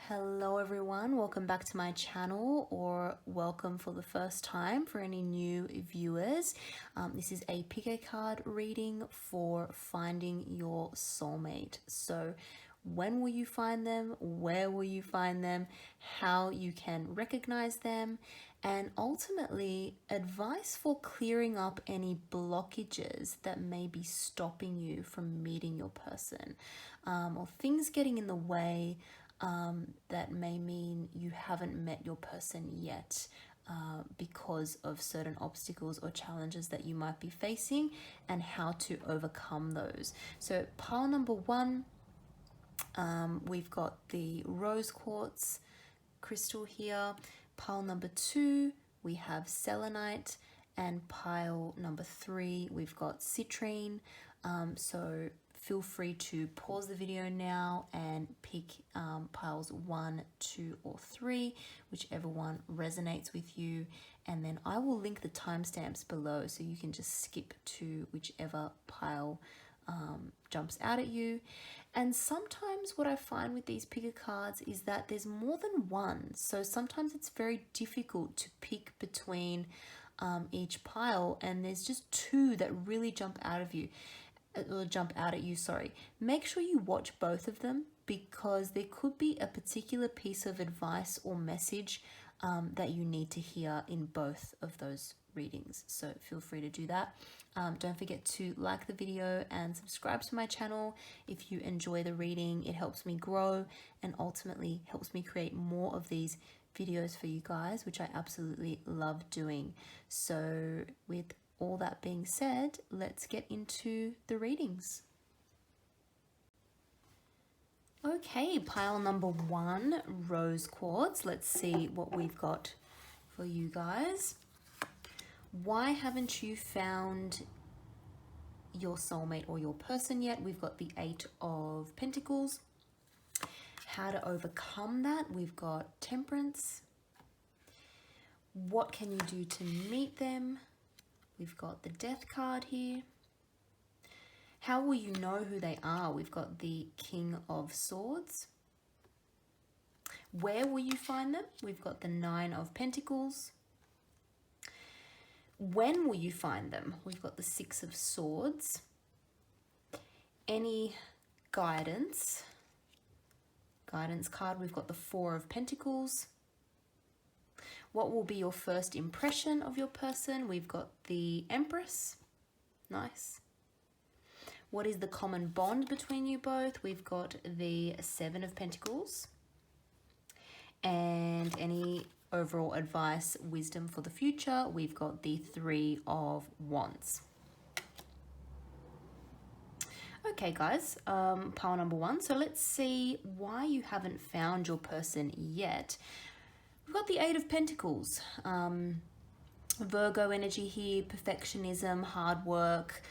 Hello everyone, welcome back to my channel, or welcome for the first time for any new viewers. This is a Pickacard reading for finding your soulmate. So when will you find them, where will you find them, how you can recognize them, and ultimately advice for clearing up any blockages that may be stopping you from meeting your person, or things getting in the way that may mean you haven't met your person yet because of certain obstacles or challenges that you might be facing, and how to overcome those. So pile number one, we've got the rose quartz crystal here. Pile number two, we have selenite, and pile number three, we've got citrine. So feel free to pause the video now and pick piles 1, 2, or 3, whichever one resonates with you. And then I will link the timestamps below so you can just skip to whichever pile jumps out at you. And sometimes what I find with these picker cards is that there's more than one. So sometimes it's very difficult to pick between each pile, and there's just two that really jump out at you. Make sure you watch both of them, because there could be a particular piece of advice or message that you need to hear in both of those readings. So feel free to do that. Don't forget to like the video and subscribe to my channel if you enjoy the reading. It helps me grow and ultimately helps me create more of these videos for you guys, which I absolutely love doing. So with all that being said, let's get into the readings. Okay, pile number one, rose quartz. Let's see what we've got for you guys. Why haven't you found your soulmate or your person yet? We've got the 8 of Pentacles. How to overcome that? We've got temperance. What can you do to meet them? We've got the death card here. How will you know who they are? We've got the King of Swords. Where will you find them? We've got the 9 of Pentacles. When will you find them? We've got the 6 of Swords. Any guidance? Guidance card, we've got the 4 of Pentacles. What will be your first impression of your person? We've got the Empress. Nice. What is the common bond between you both? We've got the 7 of Pentacles. And any overall advice, wisdom for the future? We've got the 3 of Wands. Okay, guys, pile number one. So let's see why you haven't found your person yet. We've got the 8 of Pentacles, Virgo energy here, perfectionism, hard work.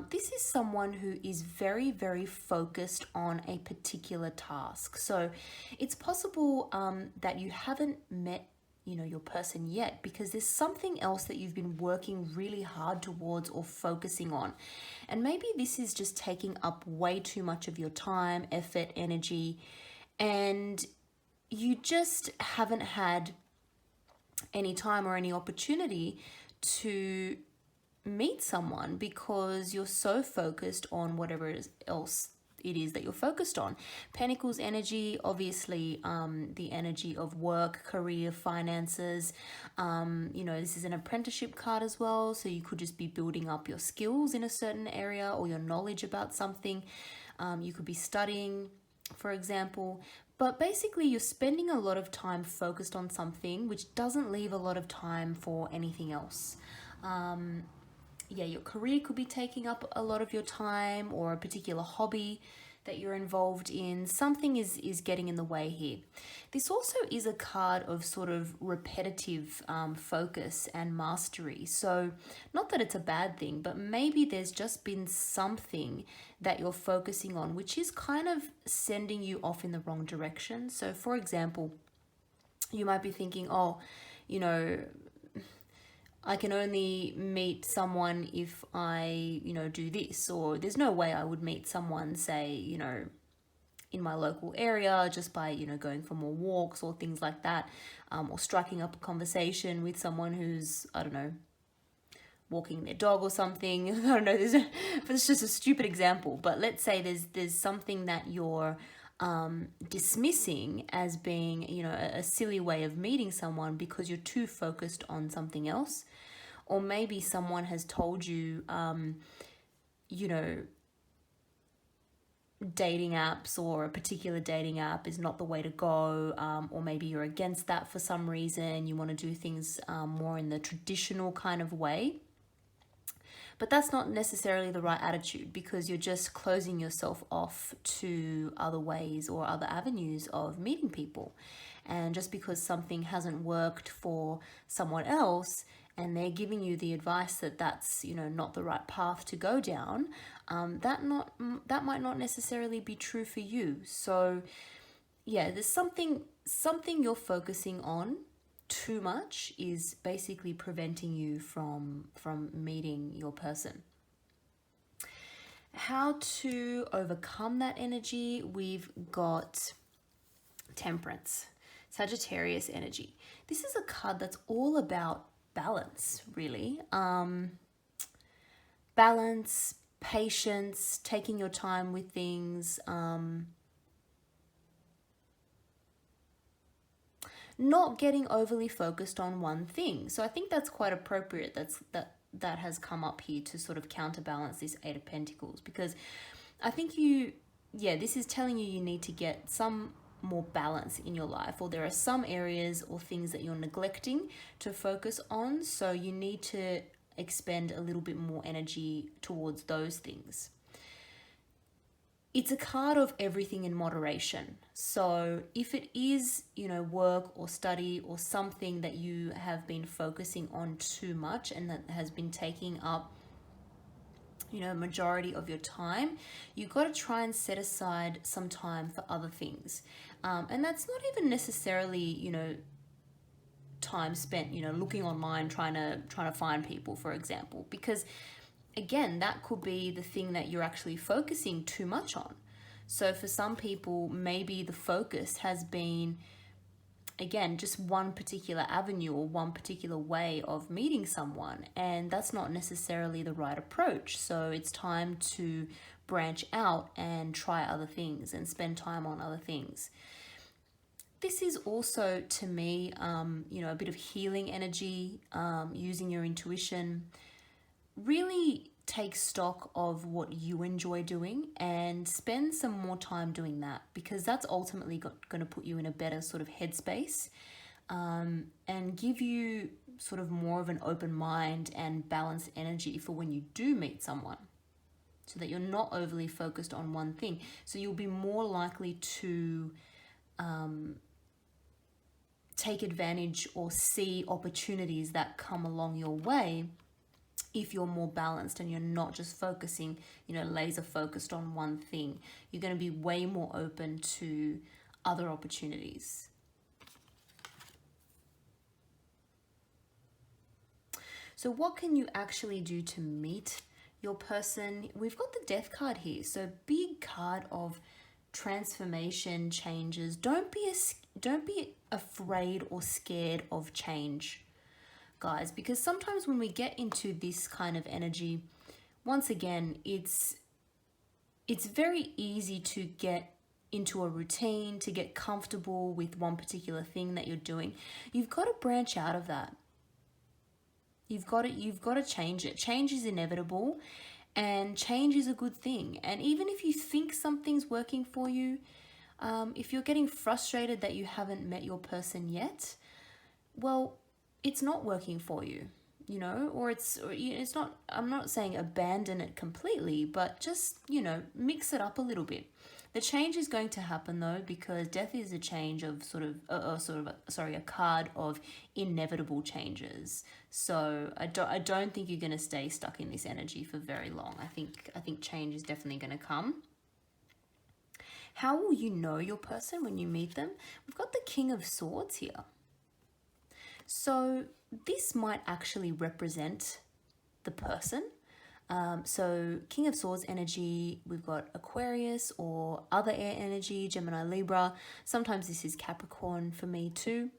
This is someone who is very, very focused on a particular task. So it's possible that you haven't met, your person yet, because there's something else that you've been working really hard towards or focusing on. And maybe this is just taking up way too much of your time, effort, energy, and you just haven't had any time or any opportunity to meet someone because you're so focused on whatever else it is that you're focused on. Pentacles energy, obviously, the energy of work, career, finances. This is an apprenticeship card as well, so you could just be building up your skills in a certain area or your knowledge about something. You could be studying, for example. But basically, you're spending a lot of time focused on something, which doesn't leave a lot of time for anything else. Your career could be taking up a lot of your time, or a particular hobby that you're involved in. Something is getting in the way here. This also is a card of sort of repetitive focus and mastery. So not that it's a bad thing, but maybe there's just been something that you're focusing on, which is kind of sending you off in the wrong direction. So for example, you might be thinking, I can only meet someone if I, do this, or there's no way I would meet someone, say, in my local area just by, going for more walks or things like that, or striking up a conversation with someone who's, I don't know, walking their dog or something. I don't know, it's just a stupid example, but let's say there's something that you're dismissing as being, a silly way of meeting someone because you're too focused on something else. Or maybe someone has told you, dating apps or a particular dating app is not the way to go, or maybe you're against that for some reason. You want to do things more in the traditional kind of way. But that's not necessarily the right attitude, because you're just closing yourself off to other ways or other avenues of meeting people. And just because something hasn't worked for someone else and they're giving you the advice that that's, not the right path to go down, that might not necessarily be true for you. So yeah, there's something you're focusing on too much is basically preventing you from meeting your person. How to overcome that energy? We've got Temperance, Sagittarius energy. This is a card that's all about balance, really. Balance, patience, taking your time with things, not getting overly focused on one thing. So I think that's quite appropriate. That has come up here to sort of counterbalance this Eight of Pentacles, because I think this is telling you need to get some more balance in your life, or there are some areas or things that you're neglecting to focus on. So you need to expend a little bit more energy towards those things. It's a card of everything in moderation. So if it is, work or study or something that you have been focusing on too much and that has been taking up, majority of your time, you've got to try and set aside some time for other things. And that's not even necessarily, time spent, looking online, trying to find people, for example, because again, that could be the thing that you're actually focusing too much on. So for some people, maybe the focus has been, again, just one particular avenue or one particular way of meeting someone, and that's not necessarily the right approach. So it's time to branch out and try other things and spend time on other things. This is also, to me, a bit of healing energy, using your intuition. Really take stock of what you enjoy doing and spend some more time doing that, because that's ultimately going to put you in a better sort of headspace, and give you sort of more of an open mind and balanced energy for when you do meet someone, so that you're not overly focused on one thing. So you'll be more likely to take advantage or see opportunities that come along your way if you're more balanced and you're not just focusing, laser focused on one thing. You're going to be way more open to other opportunities. So what can you actually do to meet your person? We've got the Death card here. So big card of transformation, changes. Don't be afraid or scared of change, guys, because sometimes when we get into this kind of energy, once again, it's very easy to get into a routine, to get comfortable with one particular thing that you're doing. You've got to branch out of that. You've got to change it. Change is inevitable, and change is a good thing. And even if you think something's working for you, if you're getting frustrated that you haven't met your person yet, well, it's not working for you, or it's not, I'm not saying abandon it completely, but just, mix it up a little bit. The change is going to happen though, because Death is a change of a card of inevitable changes. So I don't think you're going to stay stuck in this energy for very long. I think change is definitely going to come. How will you know your person when you meet them? We've got the King of Swords here. So this might actually represent the person. So King of Swords energy, we've got Aquarius or other air energy, Gemini, Libra. Sometimes this is Capricorn for me too.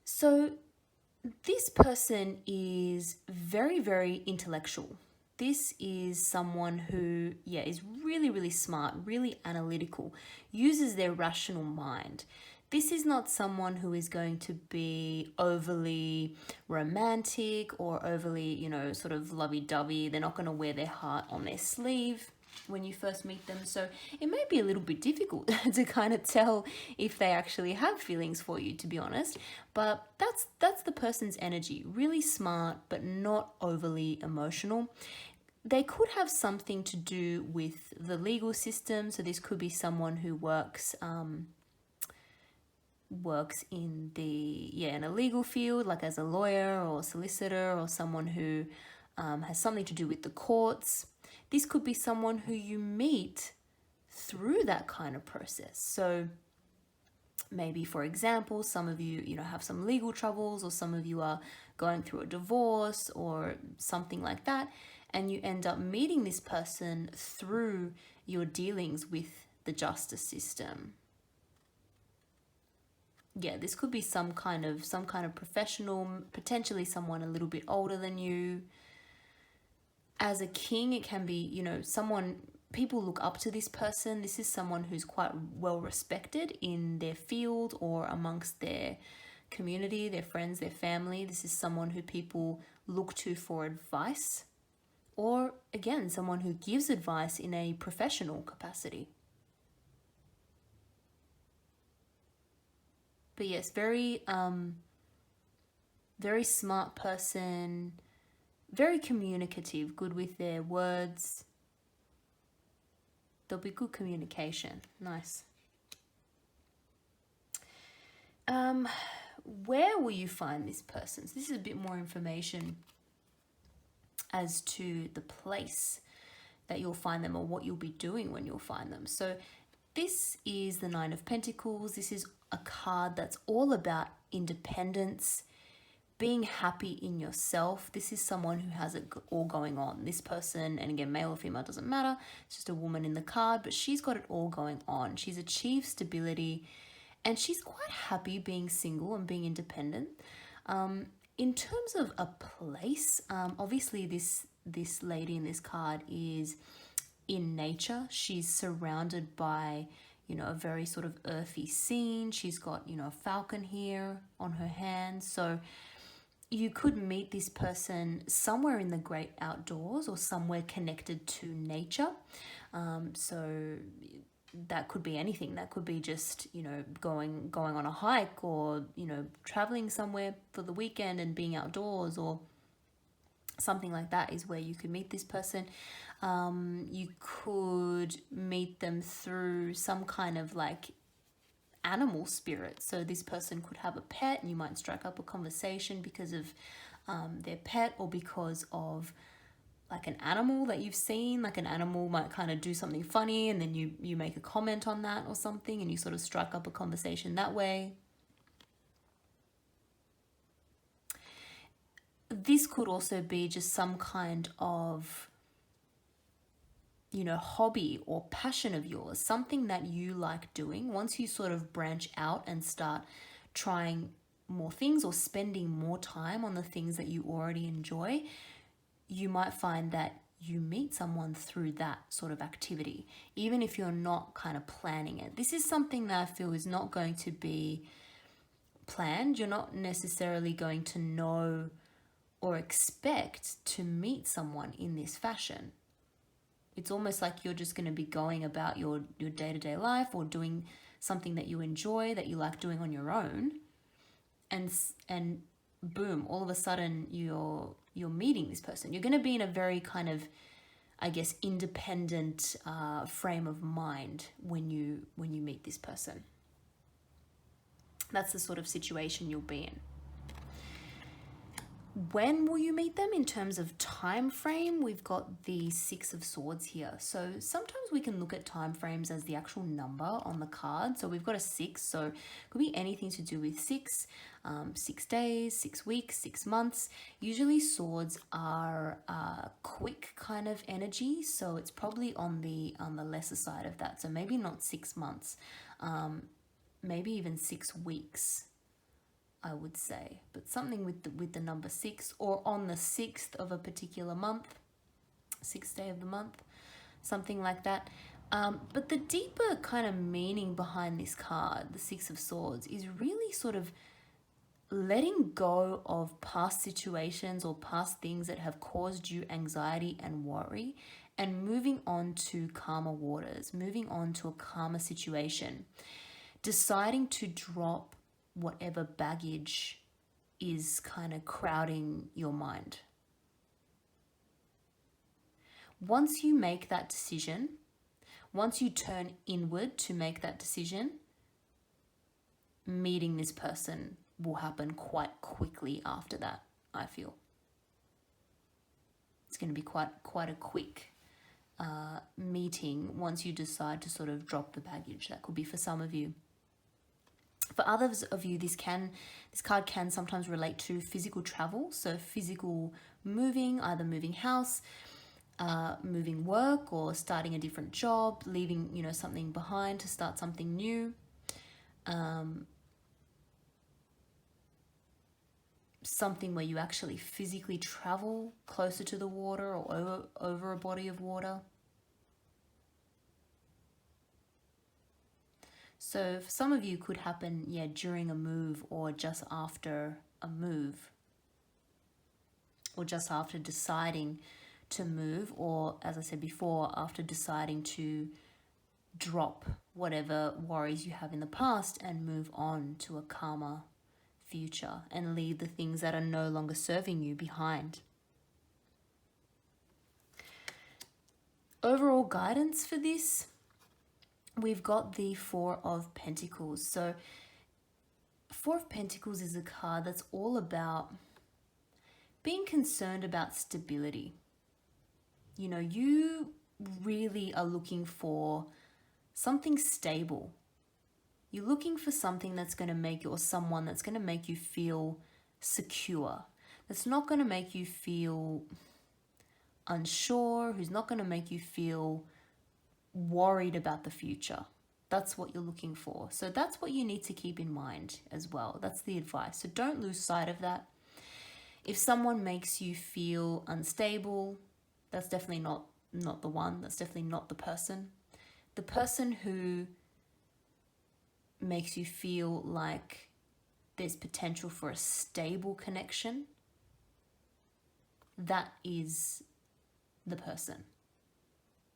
So this person is very, very intellectual. This is someone who, is really, really smart, really analytical, uses their rational mind. This is not someone who is going to be overly romantic or overly, sort of lovey-dovey. They're not going to wear their heart on their sleeve when you first meet them. So it may be a little bit difficult to kind of tell if they actually have feelings for you, to be honest. But that's the person's energy. Really smart, but not overly emotional. They could have something to do with the legal system. So this could be someone who works in in a legal field, like as a lawyer or solicitor, or someone who has something to do with the courts. This could be someone who you meet through that kind of process. So maybe, for example, some of you, have some legal troubles, or some of you are going through a divorce or something like that, and you end up meeting this person through your dealings with the justice system. This could be some kind of professional, potentially someone a little bit older than you. As a king, it can be, someone, people look up to this person. This is someone who's quite well respected in their field or amongst their community, their friends, their family. This is someone who people look to for advice, or again, someone who gives advice in a professional capacity. But yes, very smart person, very communicative, good with their words. There'll be good communication. Nice. Where will you find this person? So this is a bit more information as to the place that you'll find them, or what you'll be doing when you'll find them. So this is the Nine of Pentacles. This is a card that's all about independence, being happy in yourself. This is someone who has it all going on. This person, and again, male or female, doesn't matter. It's just a woman in the card, but she's got it all going on. She's achieved stability, and she's quite happy being single and being independent. In terms of a place, obviously this lady in this card is in nature. She's surrounded by, a very sort of earthy scene. She's got, a falcon here on her hand. So you could meet this person somewhere in the great outdoors, or somewhere connected to nature. So that could be anything. That could be just, going on a hike, or, traveling somewhere for the weekend and being outdoors, or something like that is where you could meet this person. You could meet them through some kind of like animal spirit. So this person could have a pet, and you might strike up a conversation because of their pet, or because of like an animal that you've seen. Like an animal might kind of do something funny, and then you make a comment on that or something, and you sort of strike up a conversation that way. This could also be just some kind of, hobby or passion of yours, something that you like doing. Once you sort of branch out and start trying more things, or spending more time on the things that you already enjoy, you might find that you meet someone through that sort of activity, even if you're not kind of planning it. This is something that I feel is not going to be planned. You're not necessarily going to know or expect to meet someone in this fashion. It's almost like you're just going to be going about your day-to-day life, or doing something that you enjoy, that you like doing on your own, and boom, all of a sudden you're meeting this person. You're going to be in a very kind of, I guess, independent frame of mind when you meet this person. That's the sort of situation you'll be in. When will you meet them in terms of time frame? We've got the Six of Swords here. So sometimes we can look at time frames as the actual number on the card. So we've got a 6, so it could be anything to do with 6, 6 days, 6 weeks, 6 months. Usually swords are quick kind of energy, so it's probably on the lesser side of that. So maybe not 6 months, maybe even 6 weeks, I would say, but something with the number 6, or on the 6th of a particular month, 6th day of the month, something like that. But the deeper kind of meaning behind this card, the Six of Swords, is really sort of letting go of past situations or past things that have caused you anxiety and worry, and moving on to calmer waters, moving on to a calmer situation, deciding to drop whatever baggage is kind of crowding your mind. Once you make that decision, once you turn inward to make that decision, meeting this person will happen quite quickly after that, I feel. It's going to be quite a quick meeting once you decide to sort of drop the baggage. That could be for some of you. For others of you, this card can sometimes relate to physical travel. So physical moving, either moving house, moving work, or starting a different job, leaving, something behind to start something new. Something where you actually physically travel closer to the water or over a body of water. So for some of you, could happen, during a move, or just after a move, or just after deciding to move, or, as I said before, after deciding to drop whatever worries you have in the past and move on to a calmer future and leave the things that are no longer serving you behind. Overall guidance for this, we've got the Four of Pentacles. So Four of Pentacles is a card that's all about being concerned about stability. You really are looking for something stable. You're looking for something that's going to make you, or someone that's going to make you feel secure. That's not going to make you feel unsure, who's not going to make you feel worried about the future. That's what you're looking for. So that's what you need to keep in mind as well. That's the advice. So don't lose sight of that. If someone makes you feel unstable, that's definitely not the one. That's definitely not the person. The person who makes you feel like there's potential for a stable connection, that is the person.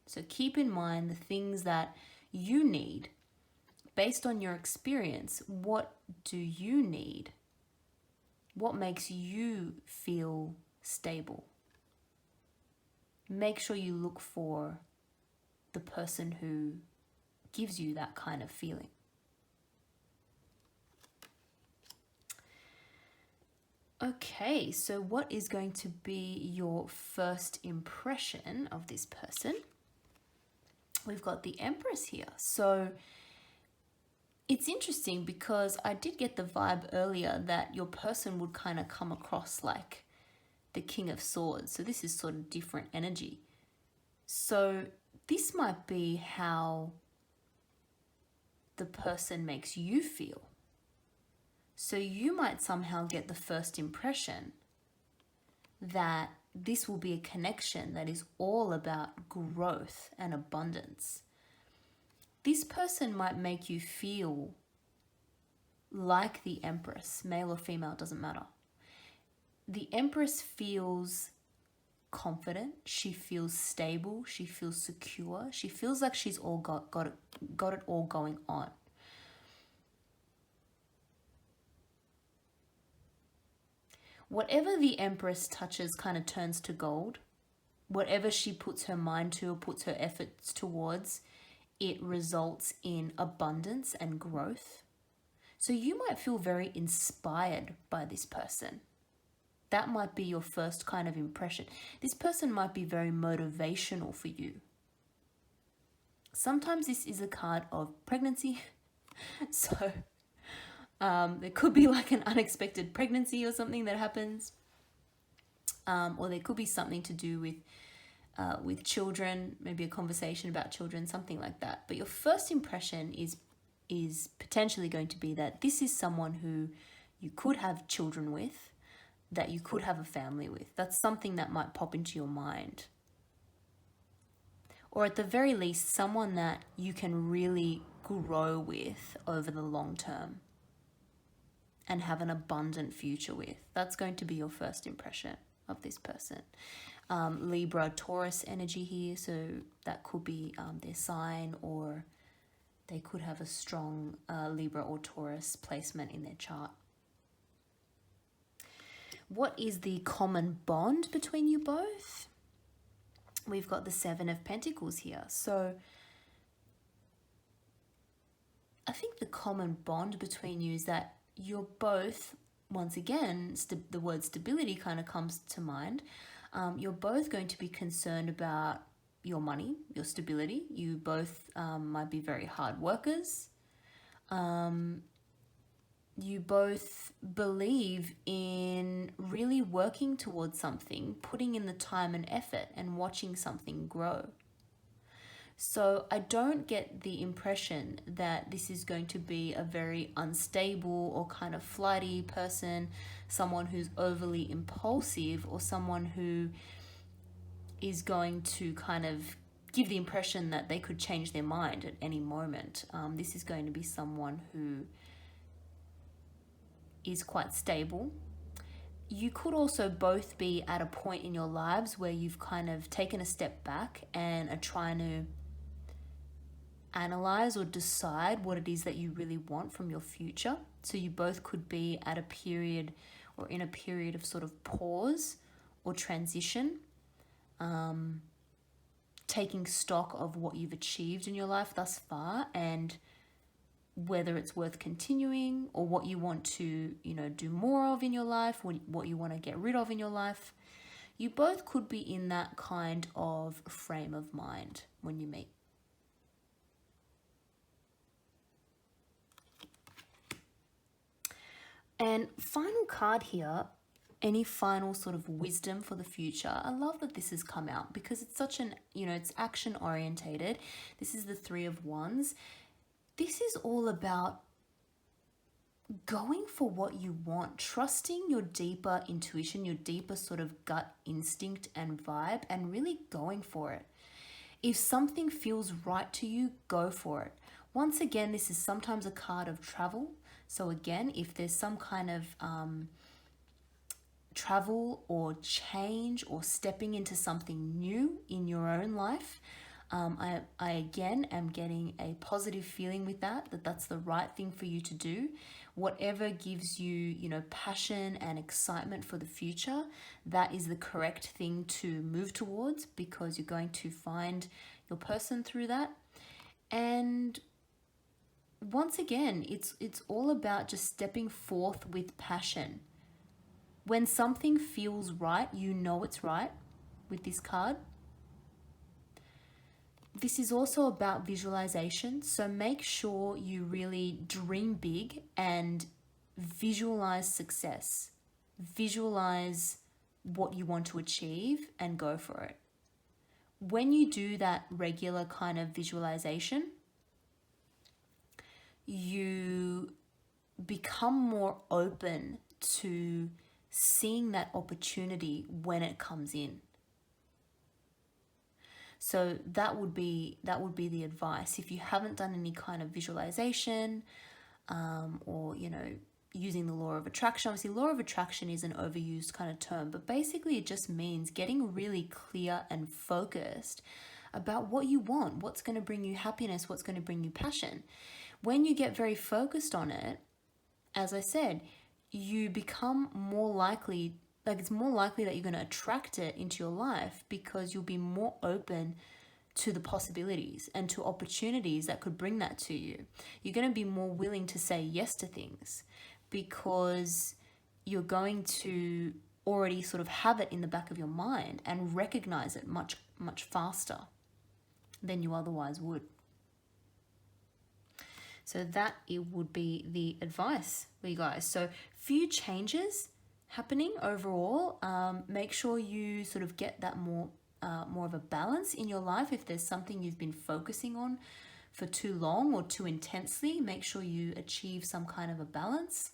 So keep in mind the things that you need based on your experience. What do you need? What makes you feel stable? Make sure you look for the person who gives you that kind of feeling. Okay, so what is going to be your first impression of this person? We've got the Empress here. So it's interesting because I did get the vibe earlier that your person would kind of come across like the King of Swords. So this is sort of different energy. So this might be how the person makes you feel. So you might somehow get the first impression that this will be a connection that is all about growth and abundance. This person might make you feel like the Empress, male or female, doesn't matter. The Empress feels confident, she feels stable, she feels secure, she feels like she's all got it all going on. Whatever the Empress touches kind of turns to gold. Whatever she puts her mind to or puts her efforts towards, it results in abundance and growth. So you might feel very inspired by this person. That might be your first kind of impression. This person might be very motivational for you. Sometimes this is a card of pregnancy. So there could be like an unexpected pregnancy or something that happens. Or there could be something to do with children, maybe a conversation about children, something like that. But your first impression is potentially going to be that this is someone who you could have children with, that you could have a family with. That's something that might pop into your mind. Or at the very least, someone that you can really grow with over the long term and have an abundant future with. That's going to be your first impression of this person. Libra, Taurus energy here, so that could be their sign, or they could have a strong Libra or Taurus placement in their chart. What is the common bond between you both? We've got the Seven of Pentacles here. So I think the common bond between you is that you're both, once again, the word stability kind of comes to mind. You're both going to be concerned about your money, your stability. You both might be very hard workers. You both believe in really working towards something, putting in the time and effort and watching something grow. So I don't get the impression that this is going to be a very unstable or kind of flighty person, someone who's overly impulsive, or someone who is going to kind of give the impression that they could change their mind at any moment. This is going to be someone who is quite stable. You could also both be at a point in your lives where you've kind of taken a step back and are trying to analyze or decide what it is that you really want from your future. So you both could be at a period or in a period of sort of pause or transition, taking stock of what you've achieved in your life thus far and whether it's worth continuing or what you want to, do more of in your life, what you want to get rid of in your life. You both could be in that kind of frame of mind when you meet. And final card here, any final sort of wisdom for the future. I love that this has come out because it's such an, it's action orientated. This is the Three of Wands. This is all about going for what you want, trusting your deeper intuition, your deeper sort of gut instinct and vibe, and really going for it. If something feels right to you, go for it. Once again, this is sometimes a card of travel. So again, if there's some kind of travel or change or stepping into something new in your own life, I again am getting a positive feeling with that's the right thing for you to do. Whatever gives you, passion and excitement for the future, that is the correct thing to move towards because you're going to find your person through that. And once again, it's all about just stepping forth with passion. When something feels right, you know it's right with this card. This is also about visualization, so make sure you really dream big and visualize success. Visualize what you want to achieve and go for it. When you do that regular kind of visualization, you become more open to seeing that opportunity when it comes in. So that would be the advice. If you haven't done any kind of visualization, or using the law of attraction. Obviously, law of attraction is an overused kind of term, but basically it just means getting really clear and focused about what you want, what's going to bring you happiness, what's going to bring you passion. When you get very focused on it, as I said, you become more likely, it's more likely that you're going to attract it into your life because you'll be more open to the possibilities and to opportunities that could bring that to you. You're going to be more willing to say yes to things because you're going to already sort of have it in the back of your mind and recognize it much, much faster than you otherwise would. So that it would be the advice for you guys. So few changes happening overall. Make sure you sort of get that more of a balance in your life. If there's something you've been focusing on for too long or too intensely, make sure you achieve some kind of a balance.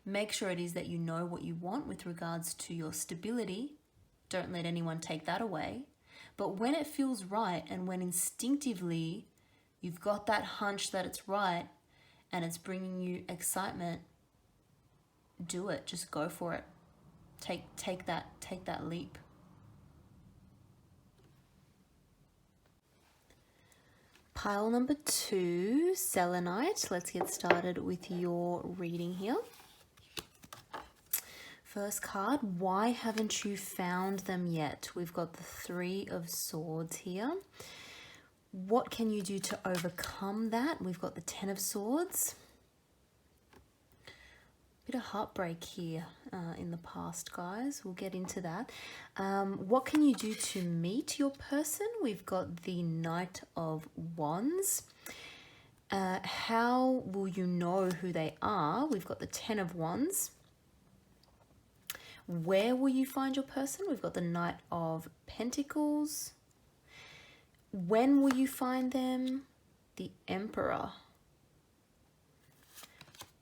Make sure it is that you know what you want with regards to your stability. Don't let anyone take that away. But when it feels right and when instinctively you've got that hunch that it's right and it's bringing you excitement, do it. Just go for it. Take that leap. Pile number 2, Selenite. Let's get started with your reading here. First card, why haven't you found them yet? We've got the 3 of Swords here. What can you do to overcome that? We've got the 10 of Swords. Bit of heartbreak here in the past, guys. We'll get into that. What can you do to meet your person? We've got the Knight of Wands. How will you know who they are? We've got the 10 of Wands. Where will you find your person? We've got the Knight of Pentacles. When will you find them? The Emperor.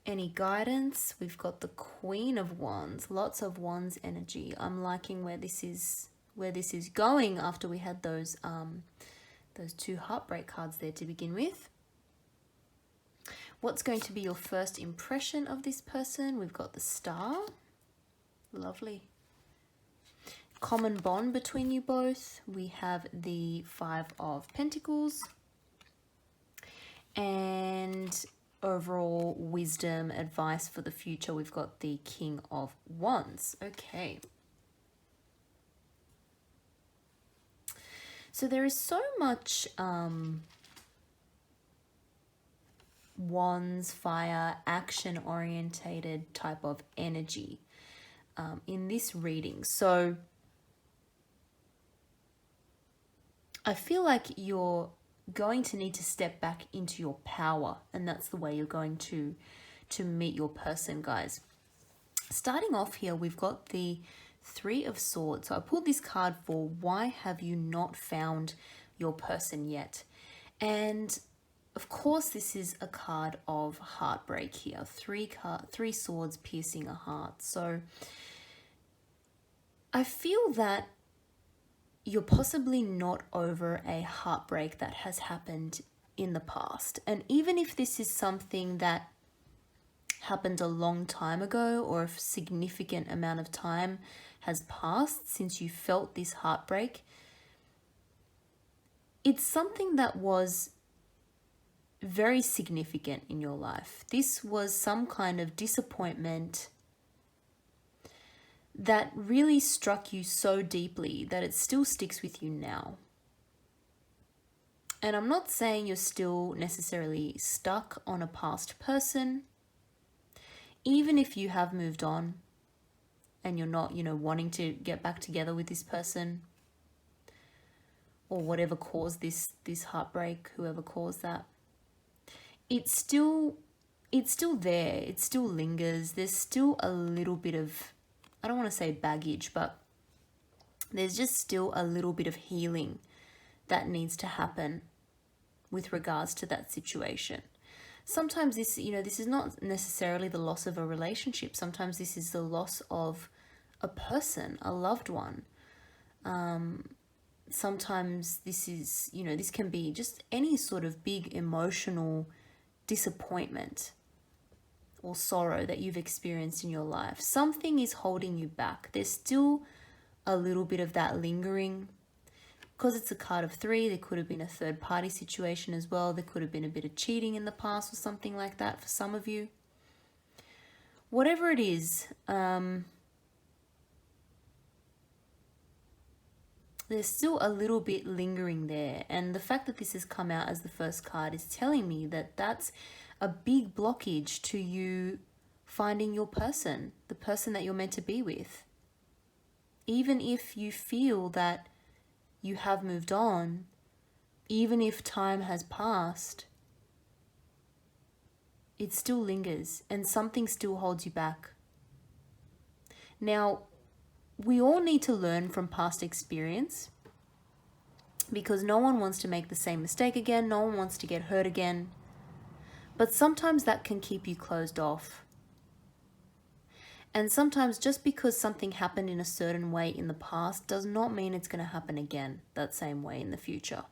Any guidance? We've got the Queen of Wands. Lots of Wands energy. I'm liking where this is going after we had those 2 heartbreak cards there to begin with. What's going to be your first impression of this person? We've got the Star. Lovely. Common bond between you both. We have the 5 of Pentacles. And overall wisdom, advice for the future. We've got the King of Wands. Okay. So there is so much Wands, fire, action-orientated type of energy in this reading. So I feel like you're going to need to step back into your power, and that's the way you're going to meet your person, guys. Starting off here, we've got the 3 of Swords. So I pulled this card for why have you not found your person yet? And of course, this is a card of heartbreak here. 3 swords piercing a heart. So I feel that you're possibly not over a heartbreak that has happened in the past. And even if this is something that happened a long time ago, or a significant amount of time has passed since you felt this heartbreak, it's something that was very significant in your life. This was some kind of disappointment that really struck you so deeply that it still sticks with you now. And I'm not saying you're still necessarily stuck on a past person. Even if you have moved on and you're not, wanting to get back together with this person, or whatever caused this heartbreak, whoever caused that, it's still there. It still lingers. There's still a little bit of, I don't want to say baggage, but there's just still a little bit of healing that needs to happen with regards to that situation. Sometimes this is not necessarily the loss of a relationship. Sometimes this is the loss of a person, a loved one. Sometimes this is, this can be just any sort of big emotional disappointment or sorrow that you've experienced in your life. Something is holding you back. There's still a little bit of that lingering. Because it's a card of 3, there could have been a third party situation as well. There could have been a bit of cheating in the past or something like that for some of you. Whatever it is, there's still a little bit lingering there. And the fact that this has come out as the first card is telling me that that's a big blockage to you finding your person, the person that you're meant to be with. Even if you feel that you have moved on, even if time has passed, it still lingers and something still holds you back. Now, we all need to learn from past experience because no one wants to make the same mistake again. No one wants to get hurt again. But sometimes that can keep you closed off. And sometimes just because something happened in a certain way in the past does not mean it's going to happen again that same way in the future.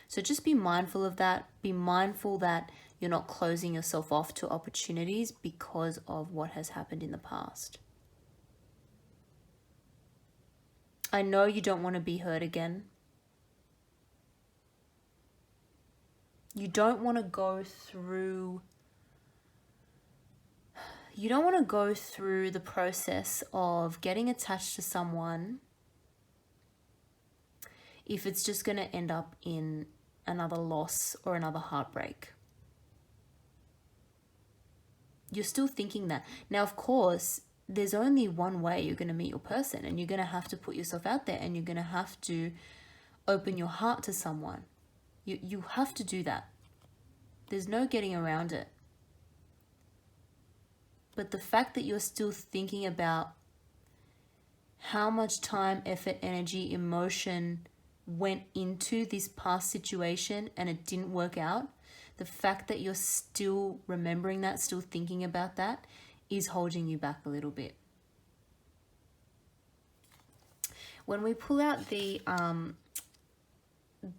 So just be mindful of that. Be mindful that you're not closing yourself off to opportunities because of what has happened in the past. I know you don't want to be hurt again. You don't want to go through the process of getting attached to someone if it's just going to end up in another loss or another heartbreak. You're still thinking that. Now, of course, there's only one way you're going to meet your person, and you're going to have to put yourself out there, and you're going to have to open your heart to someone. You have to do that. There's no getting around it. But the fact that you're still thinking about how much time, effort, energy, emotion went into this past situation and it didn't work out, the fact that you're still remembering that, still thinking about that, is holding you back a little bit. When we pull out the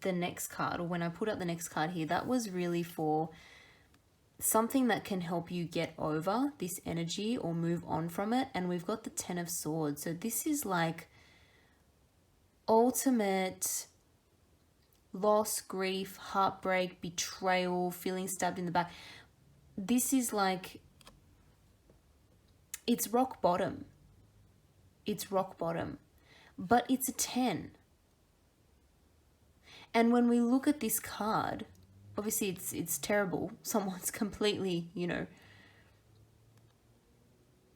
next card, or when I put out the next card here, that was really for something that can help you get over this energy or move on from it. And we've got the 10 of Swords. So this is like ultimate loss, grief, heartbreak, betrayal, feeling stabbed in the back. This is like, it's rock bottom. It's rock bottom. But it's a 10. And when we look at this card, obviously it's terrible. Someone's completely,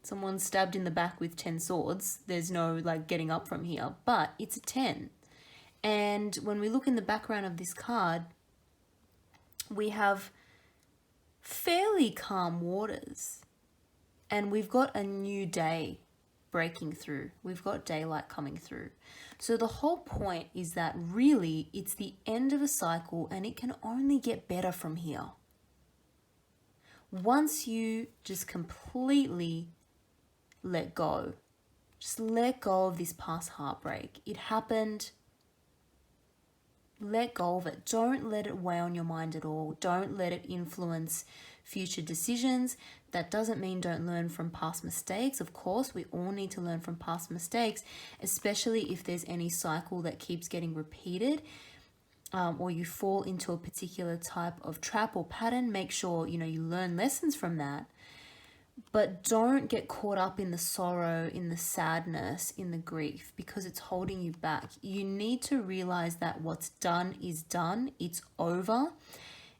someone's stabbed in the back with 10 swords. There's no like getting up from here, but it's a 10. And when we look in the background of this card, we have fairly calm waters. And we've got a new day breaking through. We've got daylight coming through. So the whole point is that really it's the end of a cycle and it can only get better from here. Once you just completely let go, just let go of this past heartbreak. It happened. Let go of it. Don't let it weigh on your mind at all. Don't let it influence future decisions. That doesn't mean don't learn from past mistakes. Of course, we all need to learn from past mistakes, especially if there's any cycle that keeps getting repeated, or you fall into a particular type of trap or pattern. Make sure, you learn lessons from that. But don't get caught up in the sorrow, in the sadness, in the grief, because it's holding you back. You need to realize that what's done is done. It's over.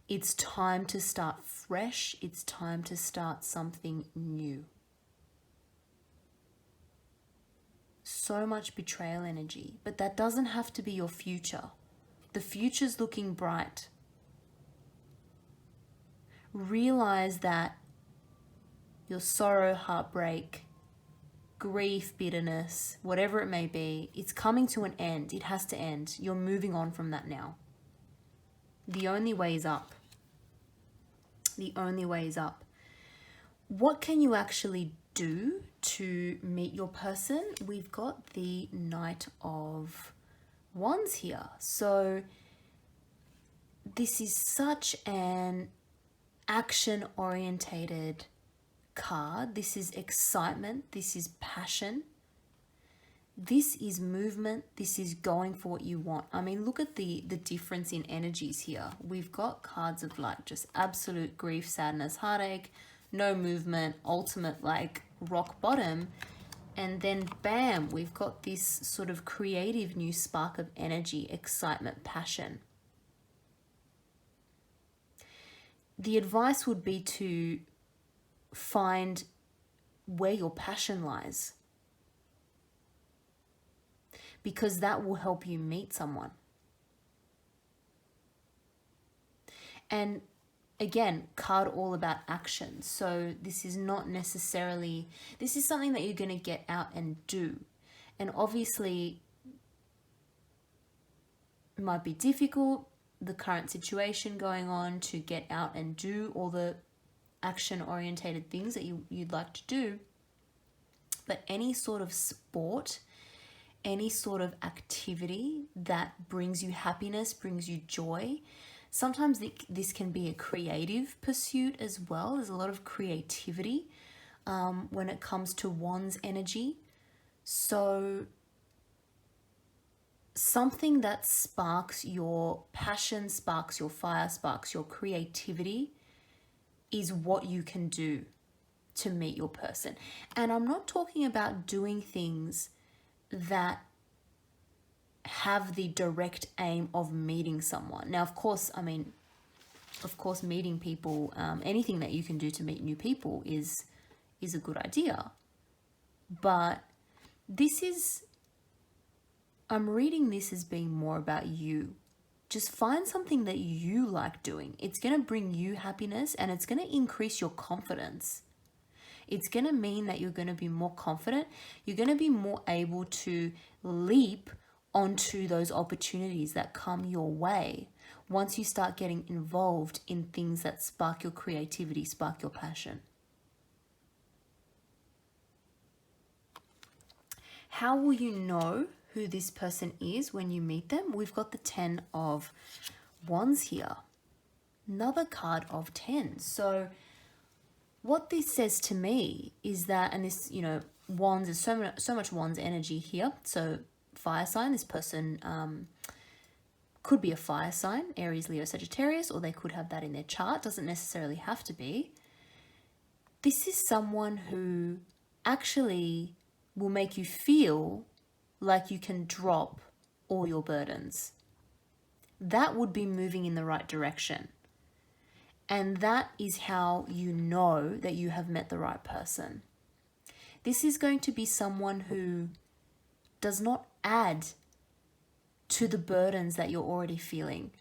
It's time to start fresh. It's time to start something new. So much betrayal energy, but that doesn't have to be your future. The future's looking bright. Realize that your sorrow, heartbreak, grief, bitterness, whatever it may be, it's coming to an end. It has to end. You're moving on from that now. The only way is up. The only way is up. What can you actually do to meet your person? We've got the Knight of Wands here. So this is such an action-orientated card. This is excitement. This is passion. This is movement. This is going for what you want. I mean, look at the difference in energies here. We've got cards of like just absolute grief, sadness, heartache, no movement, ultimate like rock bottom. And then bam, we've got this sort of creative new spark of energy, excitement, passion. The advice would be to find where your passion lies, because that will help you meet someone. And again, card all about action. So this is not necessarily, this is something that you're going to get out and do. And obviously, it might be difficult, the current situation going on, to get out and do all the action-orientated things that you'd like to do. But any sort of sport, any sort of activity that brings you happiness, brings you joy. Sometimes this can be a creative pursuit as well. There's a lot of creativity when it comes to Wands energy. So something that sparks your passion, sparks your fire, sparks your creativity is what you can do to meet your person. And I'm not talking about doing things that have the direct aim of meeting someone. Now, of course, meeting people, anything that you can do to meet new people is a good idea. But I'm reading this as being more about you. Just find something that you like doing. It's going to bring you happiness, and it's going to increase your confidence. It's going to mean that you're going to be more confident. You're going to be more able to leap onto those opportunities that come your way once you start getting involved in things that spark your creativity, spark your passion. How will you know who this person is when you meet them? We've got the 10 of Wands here. Another card of 10. So what this says to me is that, and this, Wands is so much Wands energy here. So fire sign, this person could be a fire sign, Aries, Leo, Sagittarius, or they could have that in their chart. Doesn't necessarily have to be. This is someone who actually will make you feel like you can drop all your burdens. That would be moving in the right direction. And that is how you know that you have met the right person. This is going to be someone who does not add to the burdens that you're already feeling,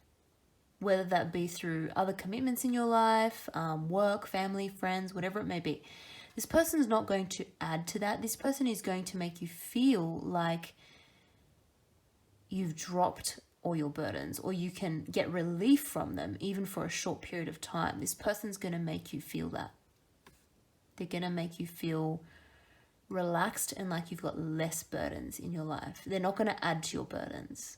whether that be through other commitments in your life, work, family, friends, whatever it may be. This person is not going to add to that. This person is going to make you feel like you've dropped all your burdens, or you can get relief from them even for a short period of time. This person's going to make you feel that. They're going to make you feel relaxed and like you've got less burdens in your life. They're not going to add to your burdens.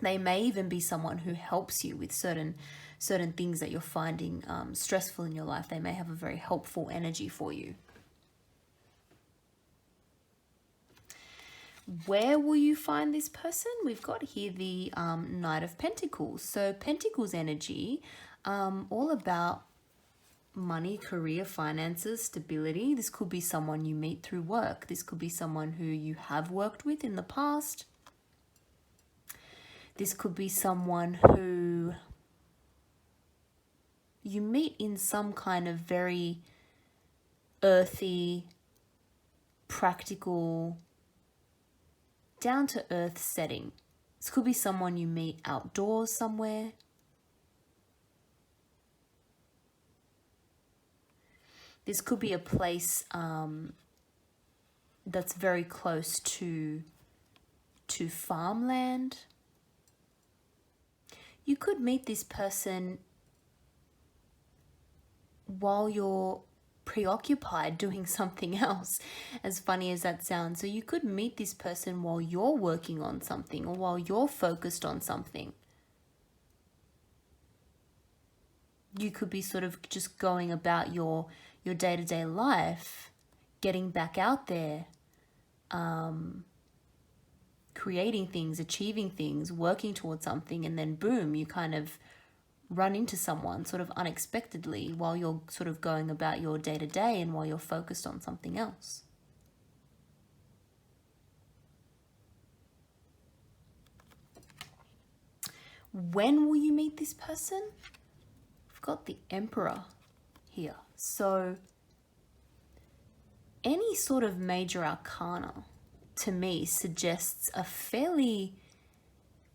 They may even be someone who helps you with certain things that you're finding stressful in your life. They may have a very helpful energy for you. Where will you find this person? We've got here the Knight of Pentacles. So Pentacles energy, all about money, career, finances, stability. This could be someone you meet through work. This could be someone who you have worked with in the past. This could be someone who you meet in some kind of very earthy, practical, down-to-earth setting. This could be someone you meet outdoors somewhere. This could be a place that's very close to farmland. You could meet this person while you're preoccupied doing something else, as funny as that sounds. So you could meet this person while you're working on something, or while you're focused on something. You could be sort of just going about your day-to-day life, getting back out there, creating things, achieving things, working towards something, and then boom, you kind of run into someone sort of unexpectedly while you're sort of going about your day-to-day and while you're focused on something else. When will you meet this person? We've got the Emperor here. So any sort of major arcana to me suggests a fairly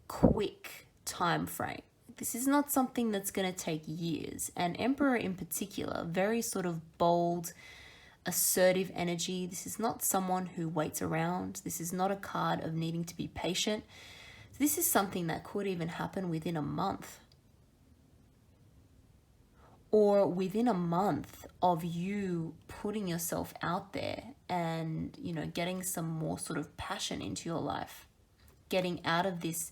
quick time frame. This is not something that's going to take years. And Emperor in particular, very sort of bold, assertive energy. This is not someone who waits around. This is not a card of needing to be patient. This is something that could even happen within a month. Or within a month of you putting yourself out there and, you know, getting some more sort of passion into your life. Getting out of this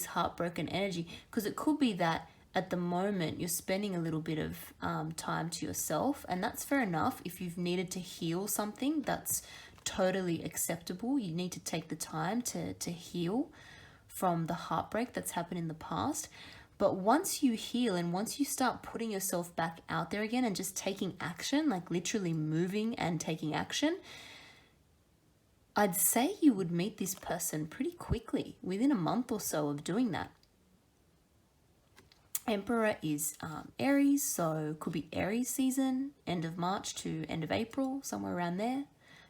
heartbroken energy. Because it could be that at the moment you're spending a little bit of time to yourself, and that's fair enough. If you've needed to heal something, that's totally acceptable. You need to take the time to heal from the heartbreak that's happened in the past. But once you heal and once you start putting yourself back out there again and just taking action, like literally moving and taking action, I'd say you would meet this person pretty quickly, within a month or so of doing that. Emperor is Aries, so could be Aries season, end of March to end of April, somewhere around there,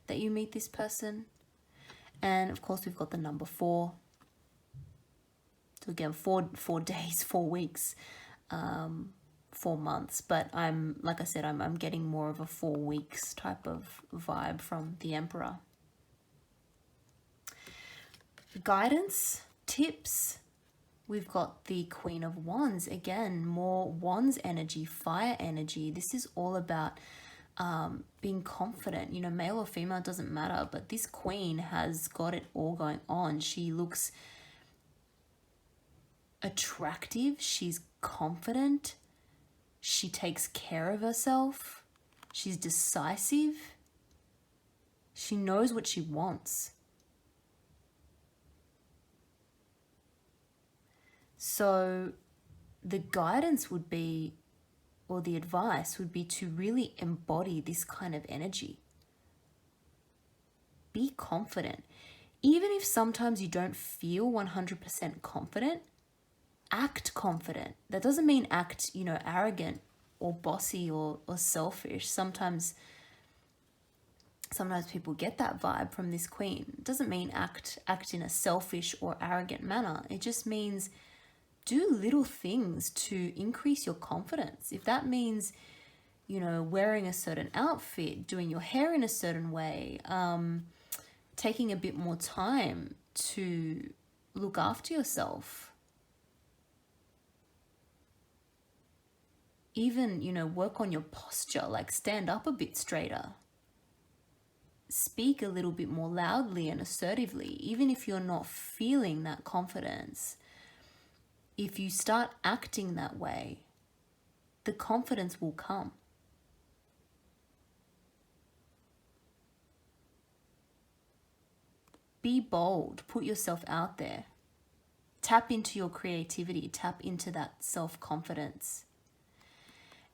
that you meet this person. And of course, we've got the number 4. So again, 4 days, 4 weeks, 4 months. But like I said, I'm getting more of a 4 weeks type of vibe from the Emperor. Guidance, tips. We've got the Queen of Wands. Again, more Wands energy, fire energy. This is all about being confident. You know, male or female, doesn't matter. But this Queen has got it all going on. She looks attractive. She's confident. She takes care of herself. She's decisive. She knows what she wants. So the guidance would be, or the advice would be, to really embody this kind of energy. Be confident. Even if sometimes you don't feel 100% confident, act confident. That doesn't mean act, you know, arrogant or bossy or selfish. Sometimes people get that vibe from this Queen. It doesn't mean act in a selfish or arrogant manner. It just means do little things to increase your confidence. If that means, you know, wearing a certain outfit, doing your hair in a certain way, taking a bit more time to look after yourself. Even, you know, work on your posture, like stand up a bit straighter. Speak a little bit more loudly and assertively, even if you're not feeling that confidence. If you start acting that way, the confidence will come. Be bold, put yourself out there. Tap into your creativity, tap into that self-confidence.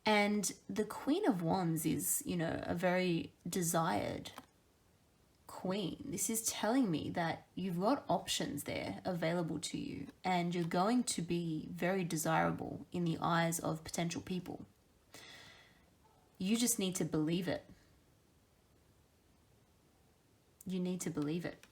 And the Queen of Wands is, you know, a very desired Queen. This is telling me that you've got options there available to you, and you're going to be very desirable in the eyes of potential people. You just need to believe it. You need to believe it.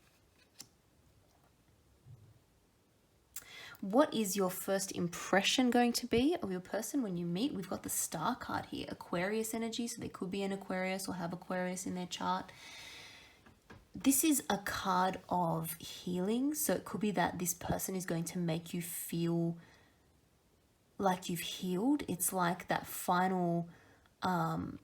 What is your first impression going to be of your person when you meet? We've got the Star card here, Aquarius energy, so they could be an Aquarius or have Aquarius in their chart. This is a card of healing, so it could be that this person is going to make you feel like you've healed. It's like that final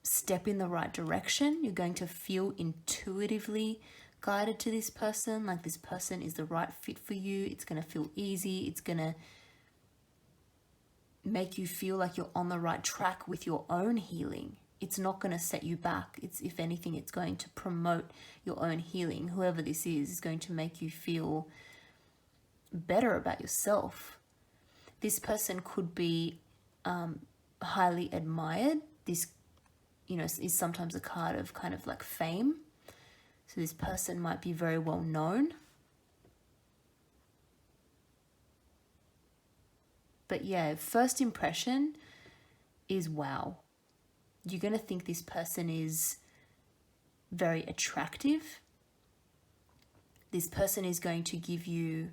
step in the right direction. You're going to feel intuitively guided to this person, like this person is the right fit for you. It's going to feel easy. It's going to make you feel like you're on the right track with your own healing. It's not going to set you back. It's, if anything, it's going to promote your own healing. Whoever this is going to make you feel better about yourself. This person could be highly admired. This, you know, is sometimes a card of kind of like fame. So this person might be very well known. But yeah, first impression is wow. You're going to think this person is very attractive. This person is going to give you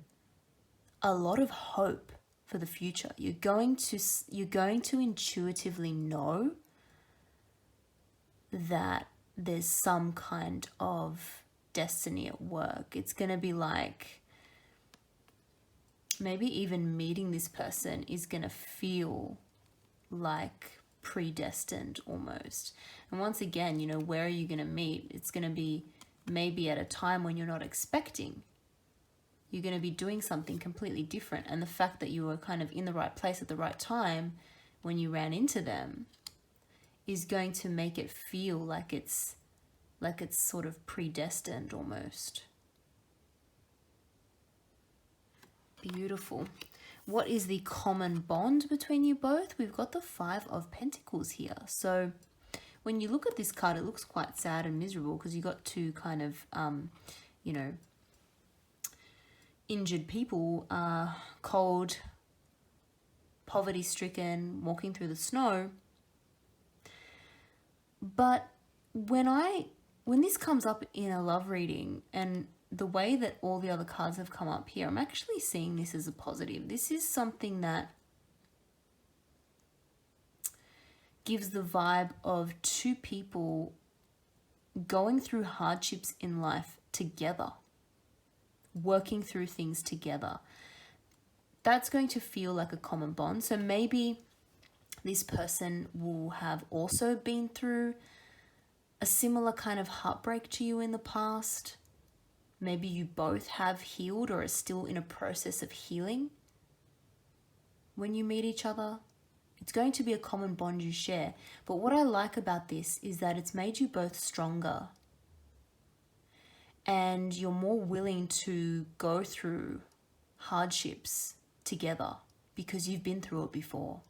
a lot of hope for the future. You're going to intuitively know that there's some kind of destiny at work. It's going to be like maybe even meeting this person is going to feel like predestined almost. And once again, you know, where are you going to meet? It's going to be maybe at a time when you're not expecting. You're going to be doing something completely different. And the fact that you were kind of in the right place at the right time when you ran into them is going to make it feel like it's sort of predestined almost. Beautiful. What is the common bond between you both? We've got the 5 of Pentacles here. So when you look at this card, it looks quite sad and miserable because you got 2 kind of, you know, injured people, cold, poverty-stricken, walking through the snow. But when this comes up in a love reading, and the way that all the other cards have come up here, I'm actually seeing this as a positive. This is something that gives the vibe of 2 people going through hardships in life together, working through things together. That's going to feel like a common bond. So maybe this person will have also been through a similar kind of heartbreak to you in the past. Maybe you both have healed or are still in a process of healing when you meet each other. It's going to be a common bond you share. But what I like about this is that it's made you both stronger. And you're more willing to go through hardships together because you've been through it before.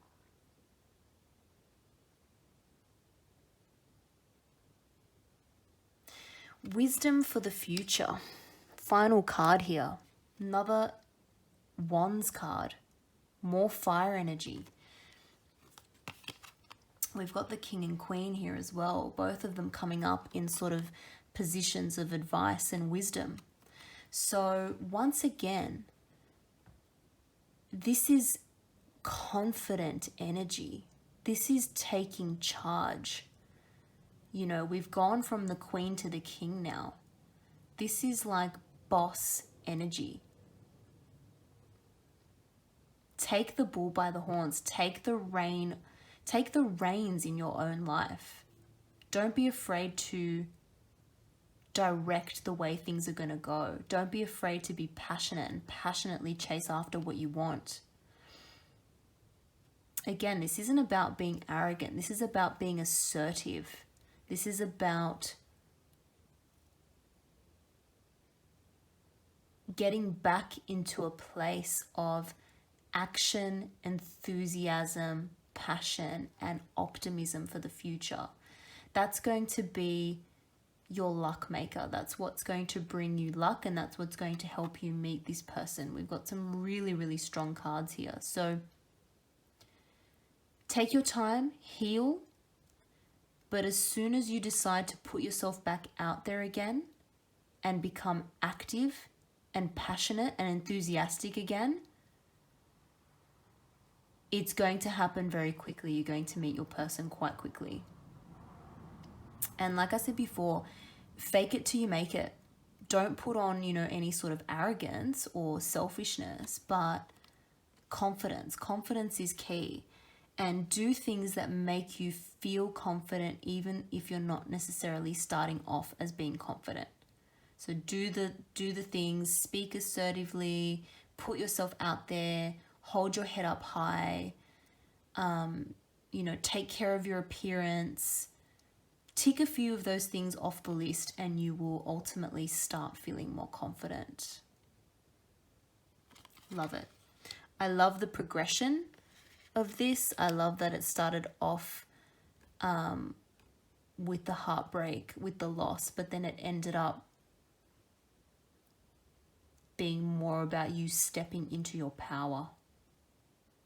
Wisdom for the future. Final card here. Another Wands card. More fire energy. We've got the King and Queen here as well. Both of them coming up in sort of positions of advice and wisdom. So once again, this is confident energy. This is taking charge. You know, we've gone from the Queen to the King now. This is like boss energy. Take the bull by the horns. Take the reins in your own life. Don't be afraid to direct the way things are going to go. Don't be afraid to be passionate and passionately chase after what you want. Again, this isn't about being arrogant. This is about being assertive. This is about getting back into a place of action, enthusiasm, passion, and optimism for the future. That's going to be your luck maker. That's what's going to bring you luck, and that's what's going to help you meet this person. We've got some really, really strong cards here. So take your time, heal, but as soon as you decide to put yourself back out there again and become active and passionate and enthusiastic again, it's going to happen very quickly. You're going to meet your person quite quickly. And like I said before, fake it till you make it. Don't put on, you know, any sort of arrogance or selfishness, but confidence. Confidence is key. And do things that make you feel confident, even if you're not necessarily starting off as being confident. So do the things, speak assertively, put yourself out there, hold your head up high, you know, take care of your appearance. Tick a few of those things off the list and you will ultimately start feeling more confident. Love it. I love the progression of this. I love that it started off with the heartbreak, with the loss, but then it ended up being more about you stepping into your power.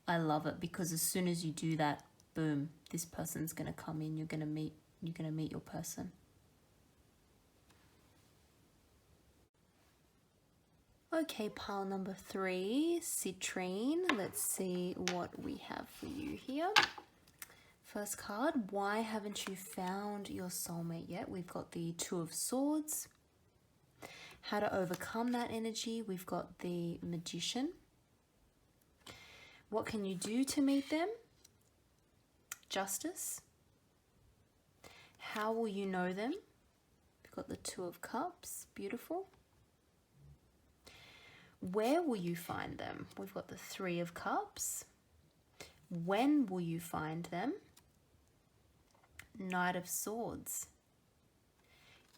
I love it because as soon as you do that, boom, this person's going to come in. You're going to meet your person. Okay, pile number 3, Citrine. Let's see what we have for you here. First card, why haven't you found your soulmate yet? We've got the Two of Swords. How to overcome that energy, we've got the Magician. What can you do to meet them? Justice. How will you know them? We've got the Two of Cups, beautiful. Where will you find them? We've got the Three of Cups. When will you find them? Knight of Swords.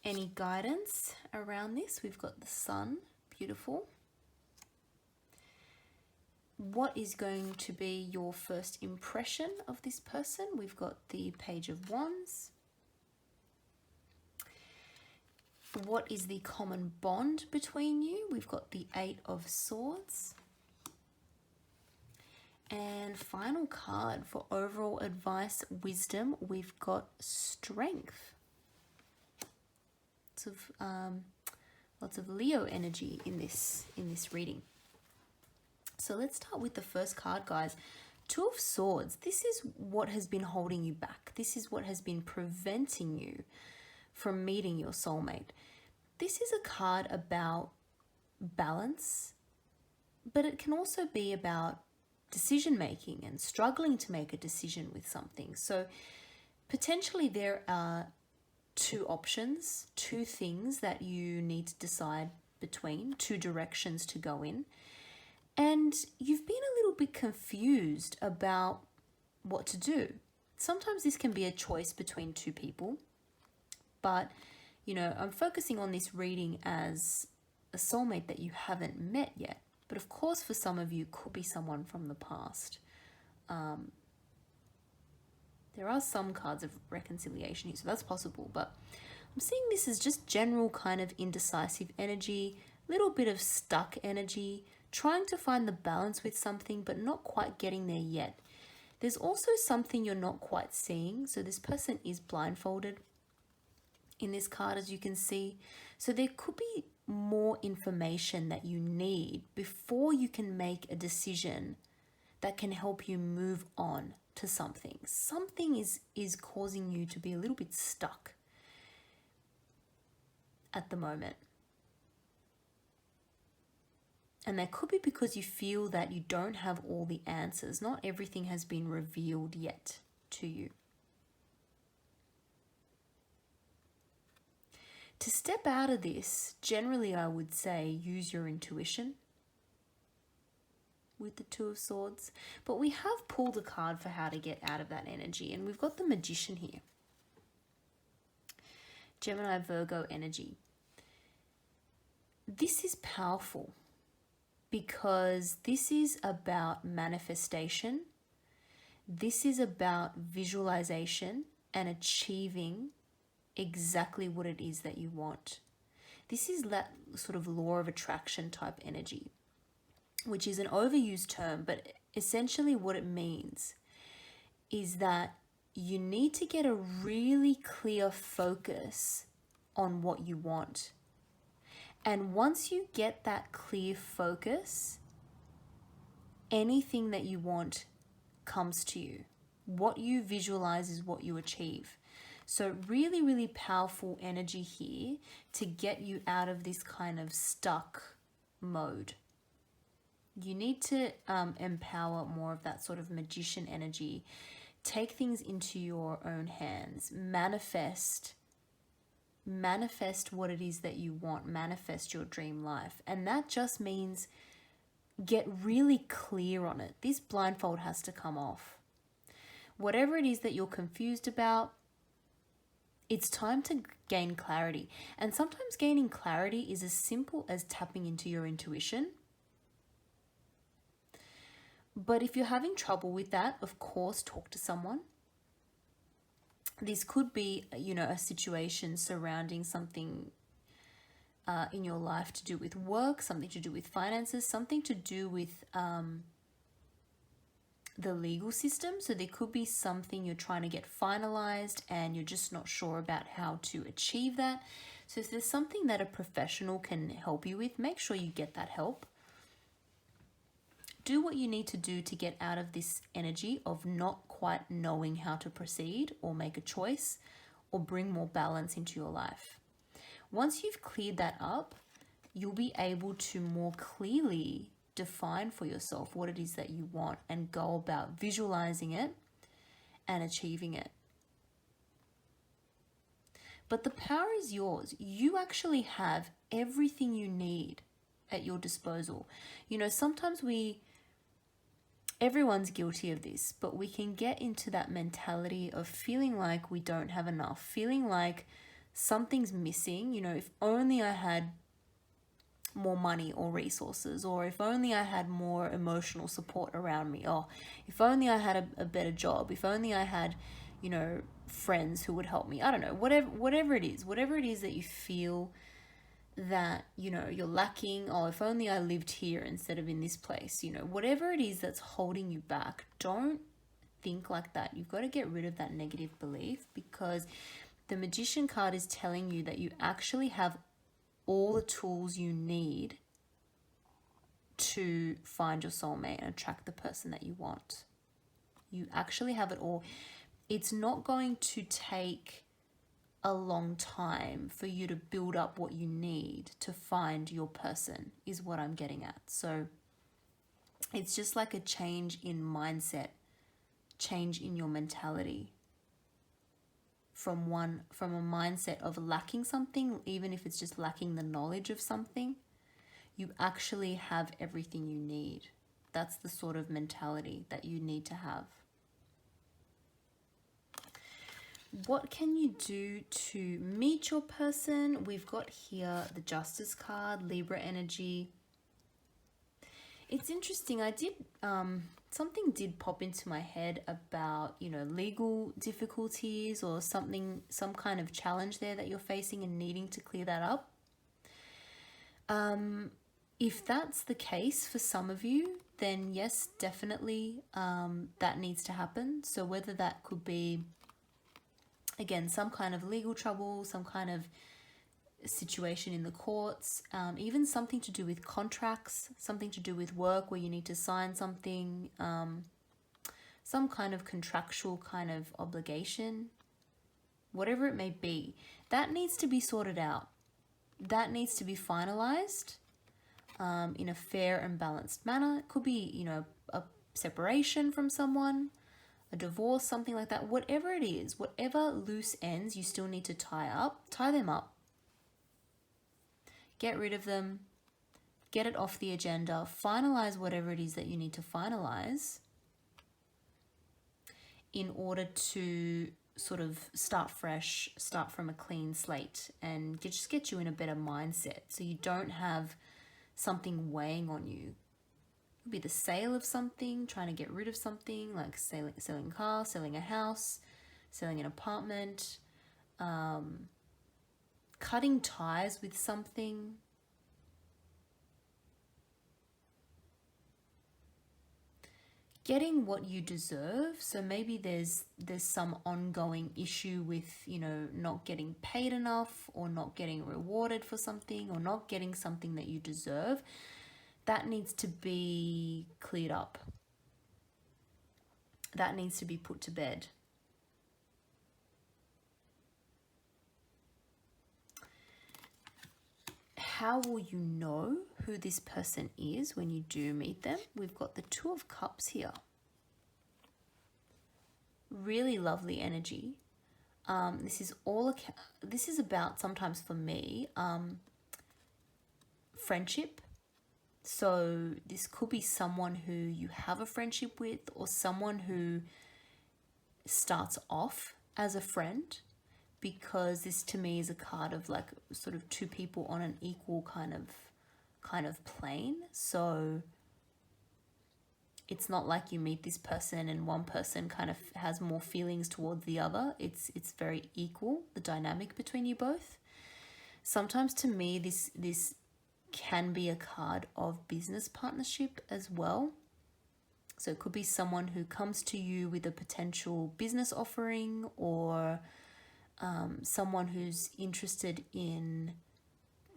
Any guidance around this? We've got the Sun, beautiful. What is going to be your first impression of this person? We've got the Page of Wands. What is the common bond between you? We've got the Eight of Swords. And final card for overall advice, wisdom, we've got Strength. Lots of Leo energy in this reading. So let's start with the first card, guys. Two of Swords. This is what has been holding you back. This is what has been preventing you from meeting your soulmate. This is a card about balance, but it can also be about decision making and struggling to make a decision with something. So potentially there are two options, two things that you need to decide between, two directions to go in. And you've been a little bit confused about what to do. Sometimes this can be a choice between two people, but I'm focusing on this reading as a soulmate that you haven't met yet. But of course, for some of you, could be someone from the past. There are some cards of reconciliation here, so that's possible. But I'm seeing this as just general kind of indecisive energy, little bit of stuck energy, trying to find the balance with something, but not quite getting there yet. There's also something you're not quite seeing. So this person is blindfolded in this card, as you can see. So there could be more information that you need before you can make a decision that can help you move on to something. Something is causing you to be a little bit stuck at the moment. And that could be because you feel that you don't have all the answers. Not everything has been revealed yet to you. To step out of this, generally I would say use your intuition with the Two of Swords. But we have pulled a card for how to get out of that energy. And we've got the Magician here. Gemini, Virgo energy. This is powerful because this is about manifestation. This is about visualization and achieving exactly what it is that you want. This is that sort of law of attraction type energy, which is an overused term, but essentially what it means is that you need to get a really clear focus on what you want. And once you get that clear focus, anything that you want comes to you. What you visualize is what you achieve. So really, really powerful energy here to get you out of this kind of stuck mode. You need to empower more of that sort of magician energy. Take things into your own hands. Manifest what it is that you want. Manifest your dream life. And that just means get really clear on it. This blindfold has to come off. Whatever it is that you're confused about, it's time to gain clarity. And sometimes gaining clarity is as simple as tapping into your intuition. But if you're having trouble with that, of course, talk to someone. This could be, a situation surrounding something in your life to do with work, something to do with finances, something to do with the legal system. So there could be something you're trying to get finalized and you're just not sure about how to achieve that. So if there's something that a professional can help you with, make sure you get that help. Do what you need to do to get out of this energy of not quite knowing how to proceed or make a choice or bring more balance into your life. Once you've cleared that up, you'll be able to more clearly define for yourself what it is that you want and go about visualizing it and achieving it. But the power is yours. You actually have everything you need at your disposal. You know, sometimes everyone's guilty of this, but we can get into that mentality of feeling like we don't have enough, feeling like something's missing. You know, if only I had more money or resources, or if only I had more emotional support around me, or if only I had a better job, if only I had, you know, friends who would help me. I don't know, whatever it is that you feel that, you know, you're lacking. Oh, if only I lived here instead of in this place. You know, whatever it is that's holding you back, don't think like that. You've got to get rid of that negative belief, because the Magician card is telling you that you actually have all the tools you need to find your soulmate and attract the person that you want. You actually have it all. It's not going to take a long time for you to build up what you need to find your person, is what I'm getting at. So it's just like a change in mindset, change in your mentality from a mindset of lacking something, even if it's just lacking the knowledge of something. You actually have everything you need. That's the sort of mentality that you need to have. What can you do to meet your person? We've got here the Justice card, Libra energy. It's interesting. I did, something did pop into my head about, you know, legal difficulties or something, some kind of challenge there that you're facing and needing to clear that up. If that's the case for some of you, then yes, definitely that needs to happen. So whether that could be, again, some kind of legal trouble, some kind of situation in the courts, even something to do with contracts, something to do with work where you need to sign something, some kind of contractual kind of obligation, whatever it may be, that needs to be sorted out. That needs to be finalized in a fair and balanced manner. It could be, you know, a separation from someone, a divorce, something like that. Whatever it is, whatever loose ends you still need to tie them up. Get rid of them, get it off the agenda, finalize whatever it is that you need to finalize in order to sort of start fresh, start from a clean slate, and just get you in a better mindset so you don't have something weighing on you. It could be the sale of something, trying to get rid of something, like selling a car, selling a house, selling an apartment, cutting ties with something. Getting what you deserve. So maybe there's some ongoing issue with, you know, not getting paid enough or not getting rewarded for something or not getting something that you deserve. That needs to be cleared up. That needs to be put to bed. How will you know who this person is when you do meet them? We've got the Two of Cups here. Really lovely energy. This is about, sometimes for me, friendship. So this could be someone who you have a friendship with, or someone who starts off as a friend, because this to me is a card of like sort of two people on an equal kind of plane. So it's not like you meet this person and one person kind of has more feelings towards the other. It's very equal, the dynamic between you both. Sometimes to me this can be a card of business partnership as well. So it could be someone who comes to you with a potential business offering, or someone who's interested in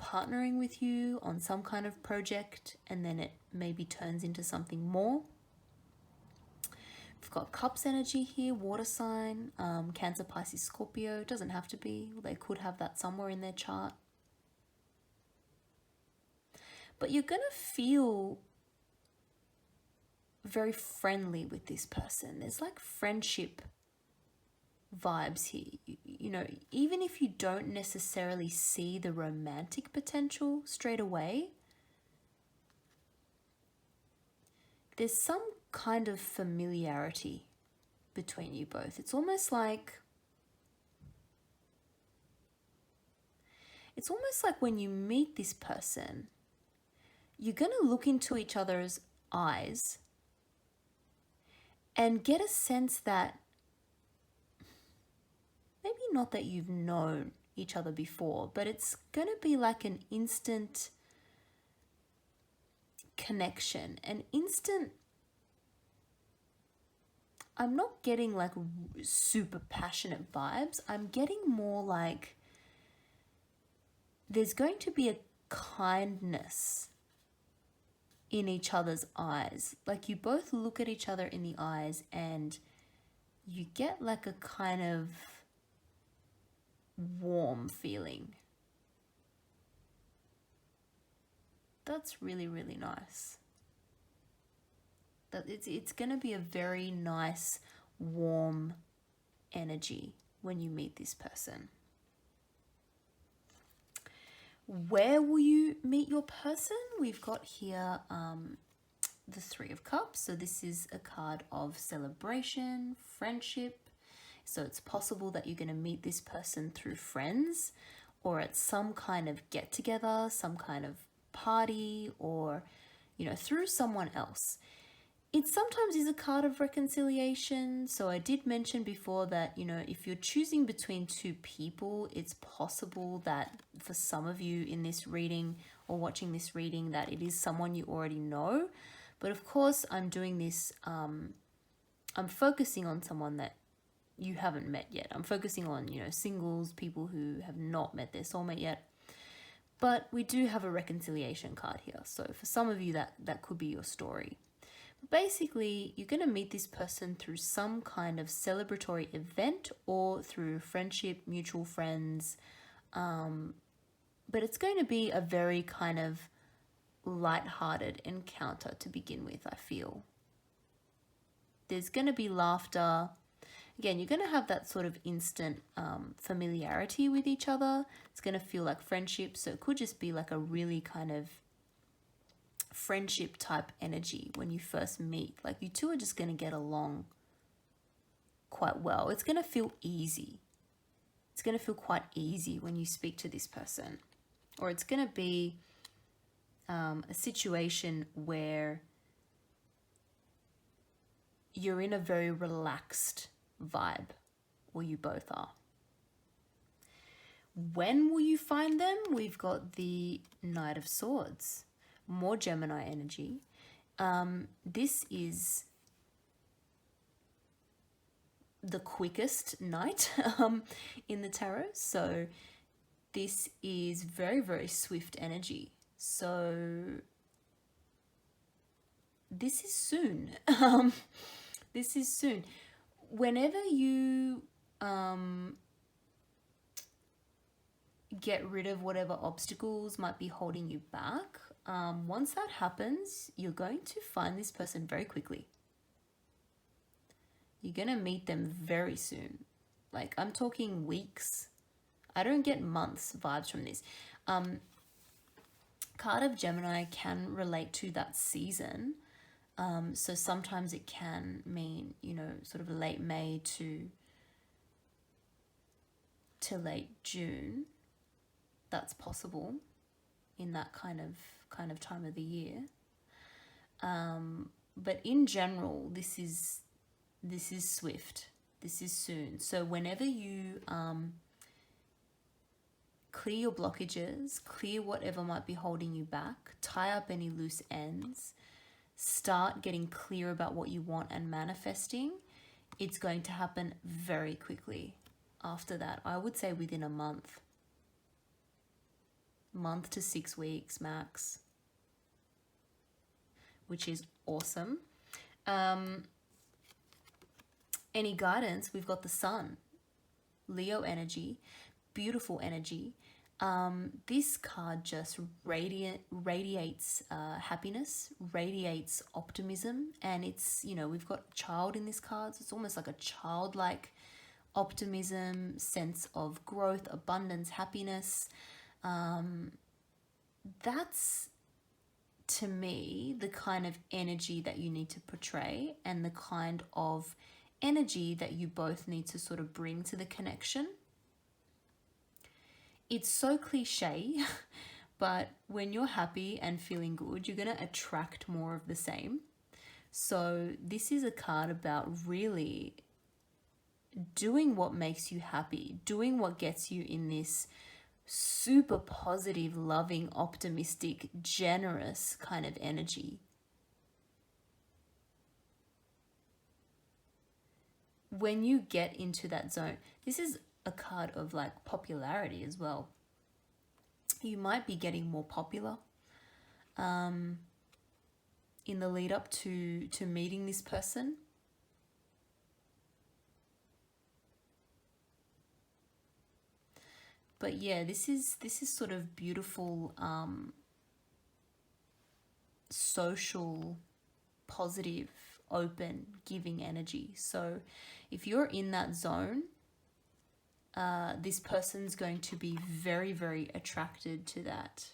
partnering with you on some kind of project, and then it maybe turns into something more. We've got Cups energy here, water sign, Cancer, Pisces, Scorpio. It doesn't have to be. They could have that somewhere in their chart. But you're going to feel very friendly with this person. There's like friendship vibes here. You know, even if you don't necessarily see the romantic potential straight away, there's some kind of familiarity between you both. It's almost like when you meet this person, you're going to look into each other's eyes and get a sense that maybe not that you've known each other before, but it's going to be like an instant connection, an instant. I'm not getting like super passionate vibes. I'm getting more like there's going to be a kindness in each other's eyes. Like you both look at each other in the eyes and you get like a kind of warm feeling. That's really, really nice. That it's going to be a very nice, warm energy when you meet this person. Where will you meet your person? We've got here the Three of Cups. So this is a card of celebration, friendship. So it's possible that you're going to meet this person through friends, or at some kind of get together, some kind of party, or, you know, through someone else. It sometimes is a card of reconciliation. So I did mention before that, you know, if you're choosing between two people, it's possible that for some of you in this reading or watching this reading that it is someone you already know. But of course, I'm doing this, I'm focusing on someone that you haven't met yet. I'm focusing on, you know, singles, people who have not met their soulmate yet. But we do have a reconciliation card here. So for some of you, that could be your story. Basically, you're going to meet this person through some kind of celebratory event or through friendship, mutual friends. But it's going to be a very kind of light-hearted encounter to begin with, I feel. There's going to be laughter. Again, you're going to have that sort of instant familiarity with each other. It's going to feel like friendship. So it could just be like a really kind of friendship type energy when you first meet. Like you two are just going to get along quite well. It's going to feel easy. It's going to feel quite easy when you speak to this person. Or it's going to be a situation where you're in a very relaxed vibe, or you both are. When will you find them? We've got the Knight of Swords. More Gemini energy. This is the quickest knight in the tarot. So this is very, very swift energy. So this is soon. This is soon. Whenever you get rid of whatever obstacles might be holding you back, once that happens, you're going to find this person very quickly. You're going to meet them very soon. Like, I'm talking weeks. I don't get months vibes from this. Card of Gemini can relate to that season. So sometimes it can mean, you know, sort of late May to late June. That's possible in that kind of time of the year. But in general, this is swift. This is soon. So whenever you clear your blockages, clear whatever might be holding you back, tie up any loose ends, start getting clear about what you want and manifesting, it's going to happen very quickly after that. I would say within a month to 6 weeks max, which is awesome. Any guidance? We've got the sun, Leo energy, beautiful energy. This card just radiates happiness, radiates optimism, and it's, you know, we've got child in this card, so it's almost like a childlike optimism, sense of growth, abundance, happiness. That's, to me, the kind of energy that you need to portray, and the kind of energy that you both need to sort of bring to the connection. It's so cliche, but when you're happy and feeling good, you're going to attract more of the same. So this is a card about really doing what makes you happy, doing what gets you in this super positive, loving, optimistic, generous kind of energy. When you get into that zone, this is a card of like popularity as well. You might be getting more popular in the lead up to meeting this person. But yeah, this is sort of beautiful, social, positive, open, giving energy. So if you're in that zone, this person's going to be very, very attracted to that.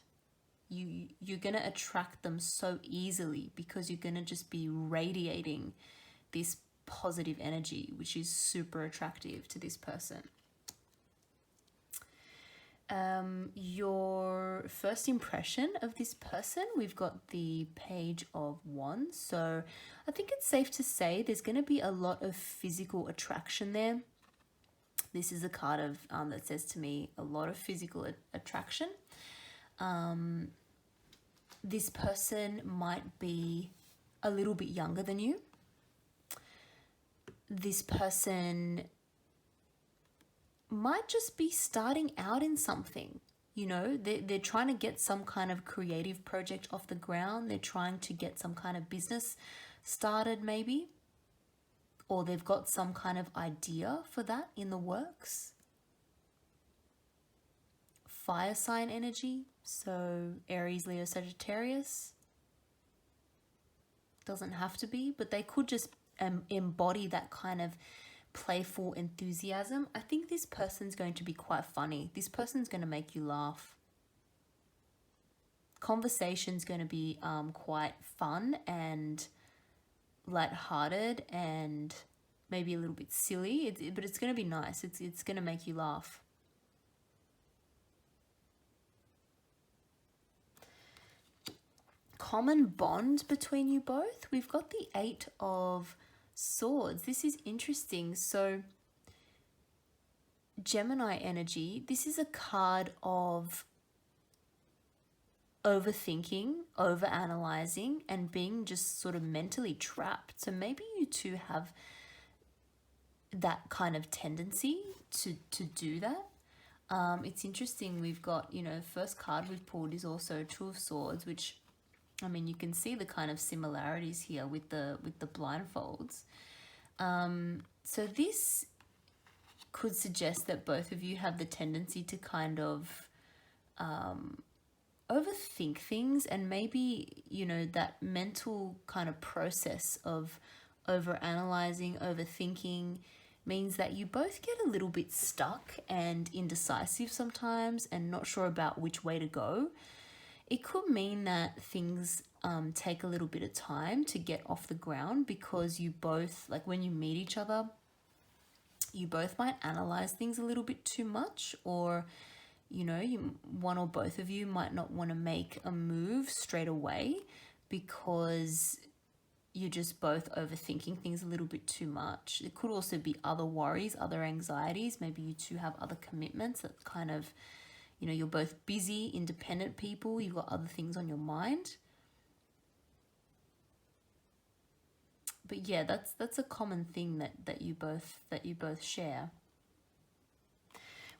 You're going to attract them so easily because you're going to just be radiating this positive energy, which is super attractive to this person. Your first impression of this person, we've got the Page of Wands. So I think it's safe to say there's going to be a lot of physical attraction there. This is a card of that says to me a lot of physical attraction. This person might be a little bit younger than you. This person might just be starting out in something. You know, they're trying to get some kind of creative project off the ground. They're trying to get some kind of business started maybe. Or they've got some kind of idea for that in the works. Fire sign energy, so Aries, Leo, Sagittarius. Doesn't have to be, but they could just embody that kind of playful enthusiasm. I think this person's going to be quite funny. This person's going to make you laugh. Conversation's going to be quite fun and lighthearted and maybe a little bit silly, but it's going to be nice. It's going to make you laugh. Common bond between you both. We've got the 8 of Swords. This is interesting. So Gemini energy, this is a card of overthinking, overanalyzing, and being just sort of mentally trapped. So maybe you two have that kind of tendency to do that. It's interesting. We've got, you know, first card we've pulled is also 2 of Swords, which, I mean, you can see the kind of similarities here with the blindfolds. So this could suggest that both of you have the tendency to kind of overthink things, and maybe, you know, that mental kind of process of overanalyzing, overthinking means that you both get a little bit stuck and indecisive sometimes and not sure about which way to go. It could mean that things take a little bit of time to get off the ground because you both, like when you meet each other, you both might analyze things a little bit too much, or, you know, one or both of you might not want to make a move straight away because you're just both overthinking things a little bit too much. It could also be other worries, other anxieties. Maybe you two have other commitments that kind of, you know, you're both busy, independent people. You've got other things on your mind. but yeah, that's a common thing that you both share.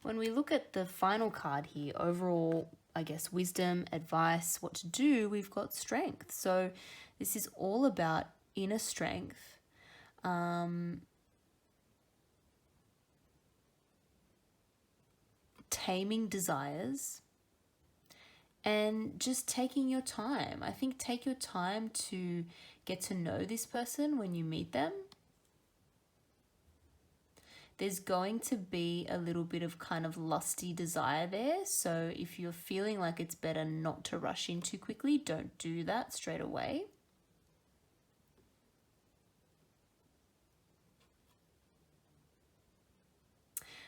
When we look at the final card here, overall, I guess, wisdom, advice, what to do, we've got strength. So this is all about inner strength. Taming desires, and just taking your time. I think take your time to get to know this person when you meet them. There's going to be a little bit of kind of lusty desire there. So if you're feeling like it's better not to rush in too quickly, don't do that straight away.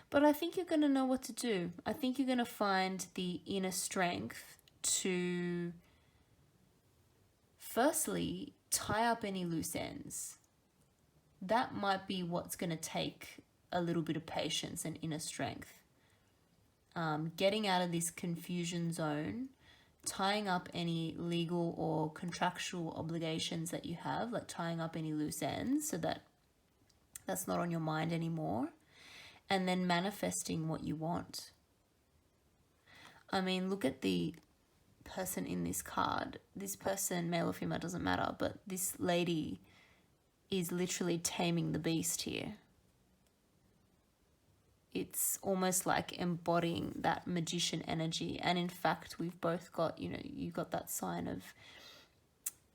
But I think you're going to know what to do. I think you're going to find the inner strength to, firstly, tie up any loose ends. That might be what's going to take a little bit of patience and inner strength. Getting out of this confusion zone, tying up any legal or contractual obligations that you have, like tying up any loose ends so that that's not on your mind anymore, and then manifesting what you want. I mean, look at the person in this card. This person, male or female, doesn't matter, but this lady is literally taming the beast here. It's almost like embodying that magician energy. And in fact, we've both got, you got that sign of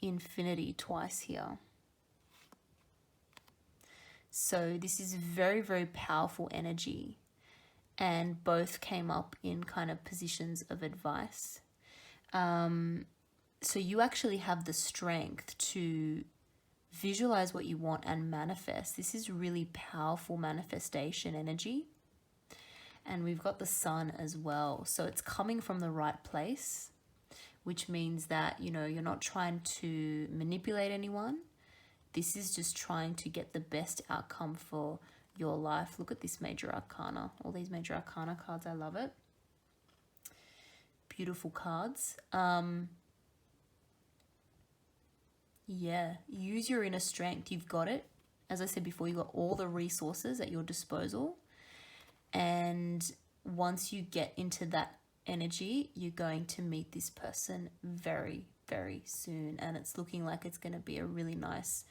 infinity twice here. So this is very, very powerful energy. And both came up in kind of positions of advice. So you actually have the strength to visualize what you want and manifest. This is really powerful manifestation energy. And we've got the sun as well. So it's coming from the right place, which means that, you're not trying to manipulate anyone. This is just trying to get the best outcome for your life. Look at this major arcana. All these major arcana cards, I love it. Beautiful cards. Yeah, use your inner strength. You've got it. As I said before, you've got all the resources at your disposal. And once you get into that energy, you're going to meet this person very, very soon. And it's looking like it's going to be a really nice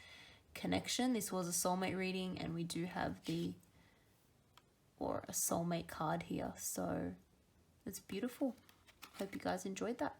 connection. This was a soulmate reading, and we do have a soulmate card here. So it's beautiful. Hope you guys enjoyed that.